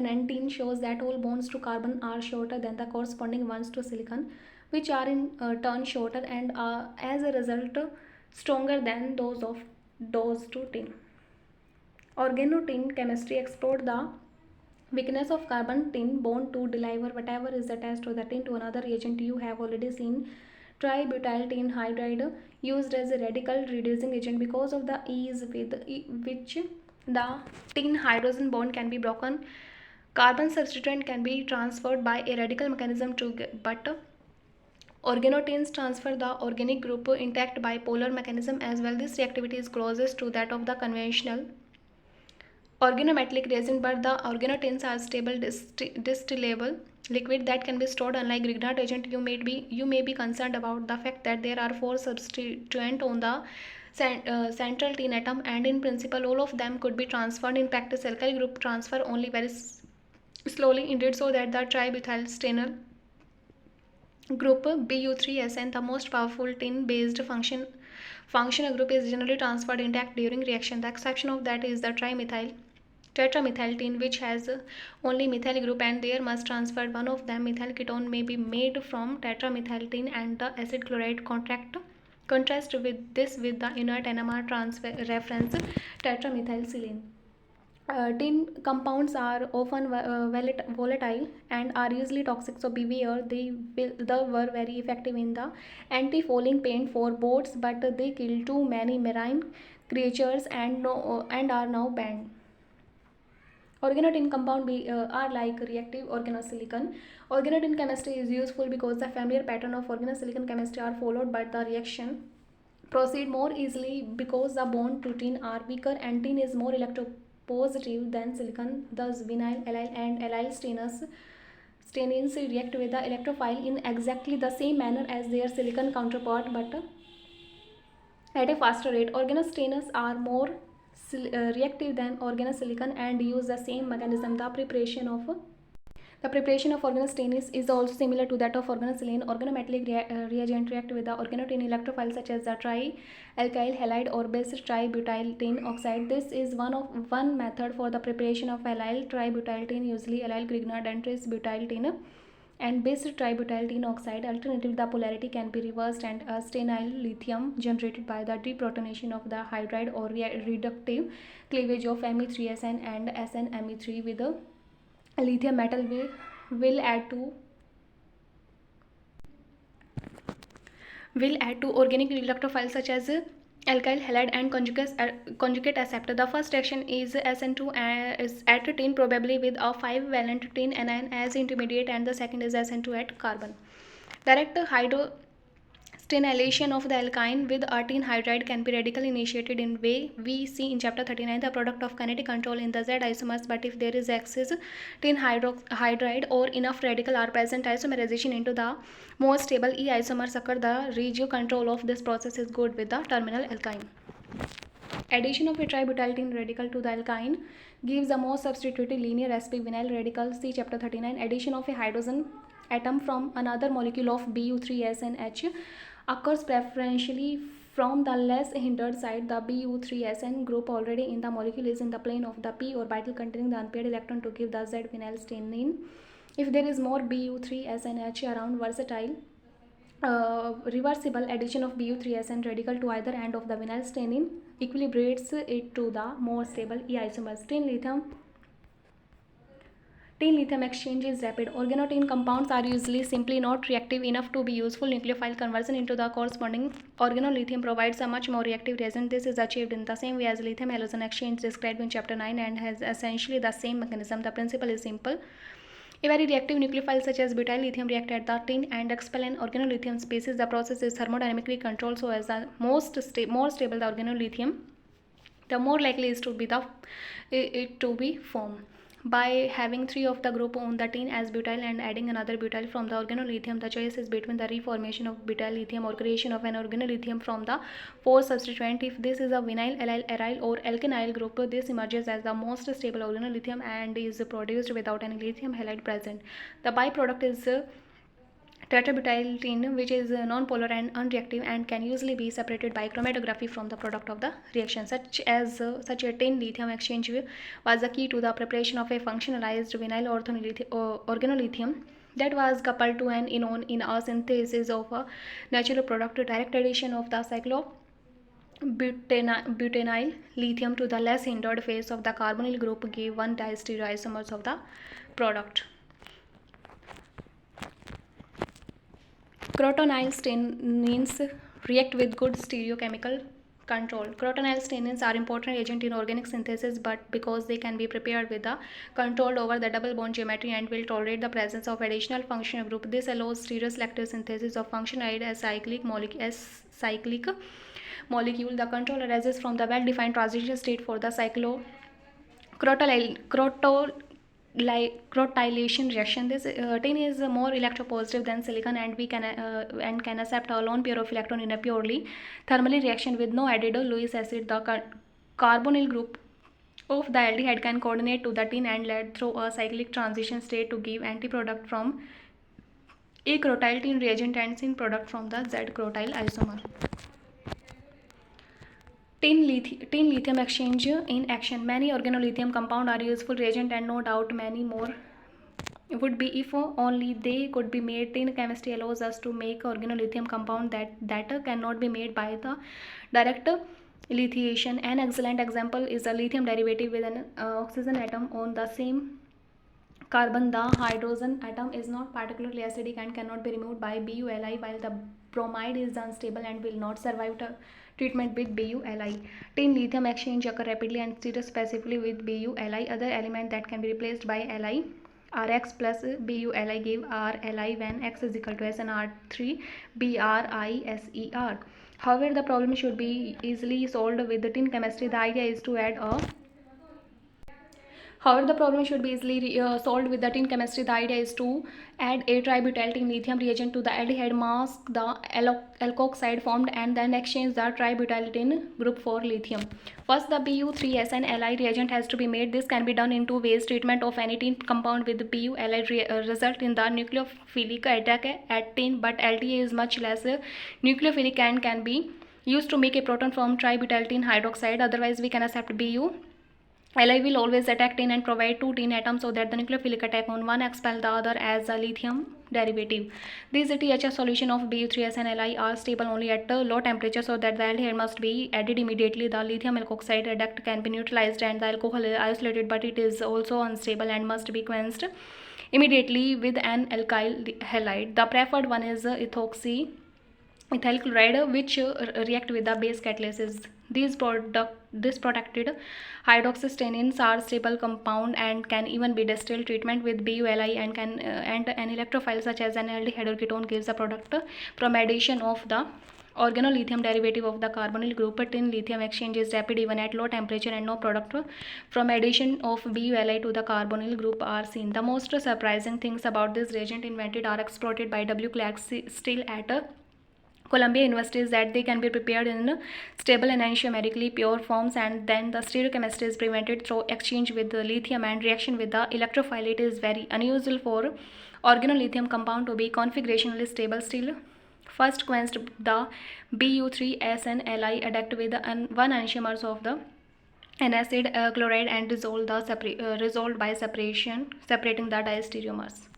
and tin shows that all bonds to carbon are shorter than the corresponding ones to silicon, which are in turn shorter and are as a result stronger than those to tin. Organotin chemistry explored the weakness of carbon tin bond to deliver whatever is attached to the tin to another reagent. You have already seen tributyl tin hydride used as a radical reducing agent because of the ease with which the tin hydrogen bond can be broken. Carbon substituent can be transferred by a radical mechanism but organotins transfer the organic group intact by polar mechanism as well. This reactivity is closest to that of the conventional organometallic reagent, but the organotins are stable distillable liquid that can be stored. Unlike Grignard agent, you may be concerned about the fact that there are four substituents on the central tin atom, and in principle all of them could be transferred. In practice, alkyl group transfer only very slowly, indeed so that the tributylstenyl group Bu3SN, the most powerful tin-based functional group, is generally transferred intact during reaction. The exception of that is the tetramethyl tin, which has only methyl group, and there must transfer one of them. Methyl ketone may be made from tetramethyl tin, and the acid chloride contrast with this with the inert NMR reference tetramethylsilane. Tin compounds are often volatile and are usually toxic, so beware. They were very effective in the anti-fouling paint for boats, but they killed too many marine creatures and are now banned. Organotin compound are like reactive organosilicon. Organotin chemistry is useful because the familiar pattern of organosilicon chemistry are followed, but the reaction proceed more easily because the bond to tin are weaker and tin is more electropositive than silicon. Thus vinyl, allyl and allyl stenins react with the electrophile in exactly the same manner as their silicon counterpart, but at a faster rate. Organostenins are more reactive than organosilicon and use the same mechanism. The preparation of organostenins is also similar to that of organosilane. Organometallic reagent react with the organotin electrophile such as the trialkyl halide or base tributyl tin oxide. This is one method for the preparation of allyl tributyl tin, usually allyl Grignard and tris-butyl tin and base tributyl tin oxide. Alternatively, the polarity can be reversed and a stenyl lithium generated by the deprotonation of the hydride or reductive cleavage of Me3SN and SnMe3 with a lithium metal will add to organic electrophiles such as alkyl halide and conjugate acceptor. The first reaction is SN2 is at tin, probably with a 5-valent tin anion as intermediate, and the second is SN2 at carbon. Direct hydrostenylation of the alkyne with a tin hydride can be radically initiated in way we see in chapter 39, the product of kinetic control in the Z isomers. But if there is excess tin hydride or enough radical are present, isomerization into the more stable E isomers occur. The regio control of this process is good with the terminal alkyne. Addition of a tributyl tin radical to the alkyne gives a more substituted linear sp vinyl radical. See chapter 39. Addition of a hydrogen atom from another molecule of Bu3SNH occurs preferentially from the less hindered side. The Bu3SN group already in the molecule is in the plane of the p orbital containing the unpaired electron to give the Z vinyl staining. If there is more Bu3SNH around, reversible addition of Bu3SN radical to either end of the vinyl staining equilibrates it to the more stable E isomers. Tin-lithium exchange is rapid. Organotin compounds are usually simply not reactive enough to be useful. Nucleophile conversion into the corresponding organolithium provides a much more reactive reagent. This is achieved in the same way as lithium halogen exchange described in chapter 9 and has essentially the same mechanism. The principle is simple. A very reactive nucleophile such as butyl lithium react at the tin and expel an organolithium species. The process is thermodynamically controlled so as the more stable the organolithium, the more likely is to be it to be formed. By having 3 of the group on the tin as butyl and adding another butyl from the organolithium, the choice is between the reformation of butyl lithium or creation of an organolithium from the 4 substituent. If this is a vinyl, allyl, aryl or alkenyl group, this emerges as the most stable organolithium and is produced without any lithium halide present. The byproduct is tetrabutyl tin, which is non-polar and unreactive and can usually be separated by chromatography from the product of the reaction. Such a tin-lithium exchange was the key to the preparation of a functionalized vinyl organolithium that was coupled to an enone in a synthesis of a natural product. Direct addition of the cyclobutenyl lithium to the less hindered phase of the carbonyl group gave 1 distereoisomers of the product. Crotonyl stanins react with good stereochemical control. Crotonyl stanins are important agent in organic synthesis, but because they can be prepared with the controlled over the double bond geometry and will tolerate the presence of additional functional group, this allows stereoselective synthesis of functionalized cyclic molecule. The control arises from the well-defined transition state for the crotylation reaction. This tin is more electropositive than silicon and can accept a lone pair of electron in a purely thermally reaction with no added Lewis acid. The carbonyl group of the aldehyde can coordinate to the tin and lead through a cyclic transition state to give antiproduct from a crotyl tin reagent and syn product from the Z crotyl isomer. Tin-lithium exchange in action. Many organolithium compounds are useful reagent and no doubt many more would be if only they could be made. Tin chemistry allows us to make organolithium compound that cannot be made by the direct lithiation. An excellent example is a lithium derivative with an oxygen atom on the same carbon. The hydrogen atom is not particularly acidic and cannot be removed by BuLi, while the bromide is unstable and will not survive treatment with BuLi. Tin-lithium exchange occur rapidly and stereospecifically with BuLi. Other element that can be replaced by Li Rx plus BuLi give RLi when X is equal to SnR3 BrISER. However, the problem should be easily solved with the tin chemistry. The idea is to add a However, the problem should be easily solved with the tin chemistry. The idea is to add a tributyl tin lithium reagent to the aldehyde, mask the alkoxide formed, and then exchange the tributyl tin group for lithium. First, the Bu3SN-Li reagent has to be made. This can be done in two ways. Treatment of any tin compound with Bu-Li result in the nucleophilic attack at tin, but LTA is much less nucleophilic and can be used to make a proton from tributyl tin hydroxide. Otherwise, we can accept Bu. Li will always attack tin and provide two tin atoms so that the nucleophilic attack on one expel the other as a lithium derivative. These THF solution of Bu3S and Li are stable only at low temperature, so that the aldehyde must be added immediately. The lithium alkoxide reduct can be neutralized and the alcohol is isolated, but it is also unstable and must be quenched immediately with an alkyl halide. The preferred one is ethyl chloride, which react with the base catalysis. This protected hydroxystanins are stable compound and can even be distilled. Treatment with BuLi and an electrophile such as an aldehyde or ketone gives a product from addition of the organolithium derivative of the carbonyl group. Tin lithium exchange is rapid even at low temperature, and no product from addition of BuLi to the carbonyl group are seen. The most surprising things about this reagent invented are exploited by W. Clark Still at Columbia University is that they can be prepared in stable and enantiomerically pure forms, and then the stereochemistry is prevented through exchange with the lithium and reaction with the electrophile. It is very unusual for organolithium compound to be configurationally stable still. First quenched the Bu3SN-Li adduct with 1 enantiomers of the an acid chloride and resolved by separating the diastereomers.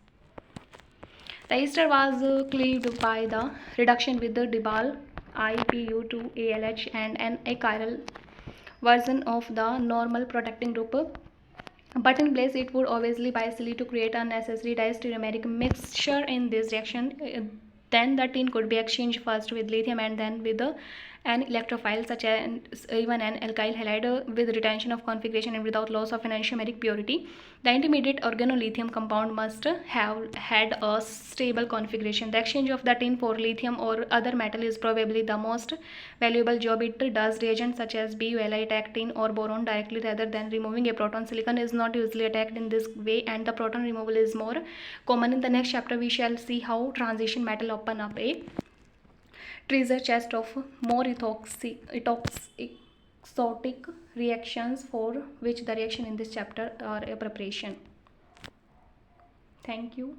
The ester was cleaved by the reduction with the Dibal IPU2ALH and an achiral version of the normal protecting group. But in place, it would obviously biacially to create unnecessary diastereomeric mixture in this reaction. Then the tin could be exchanged first with lithium and then with an electrophile such as even an alkyl halide with retention of configuration and without loss of enantiomeric purity. The intermediate organolithium compound must have had a stable configuration. The exchange of the tin for lithium or other metal is probably the most valuable job it does. Reagents such as BuLi attack tin or boron directly rather than removing a proton. Silicon is not usually attacked in this way, and the proton removal is more common. In the next chapter, we shall see how transition metal open up a treasure chest of more exotic reactions, for which the reaction in this chapter are a preparation. Thank you.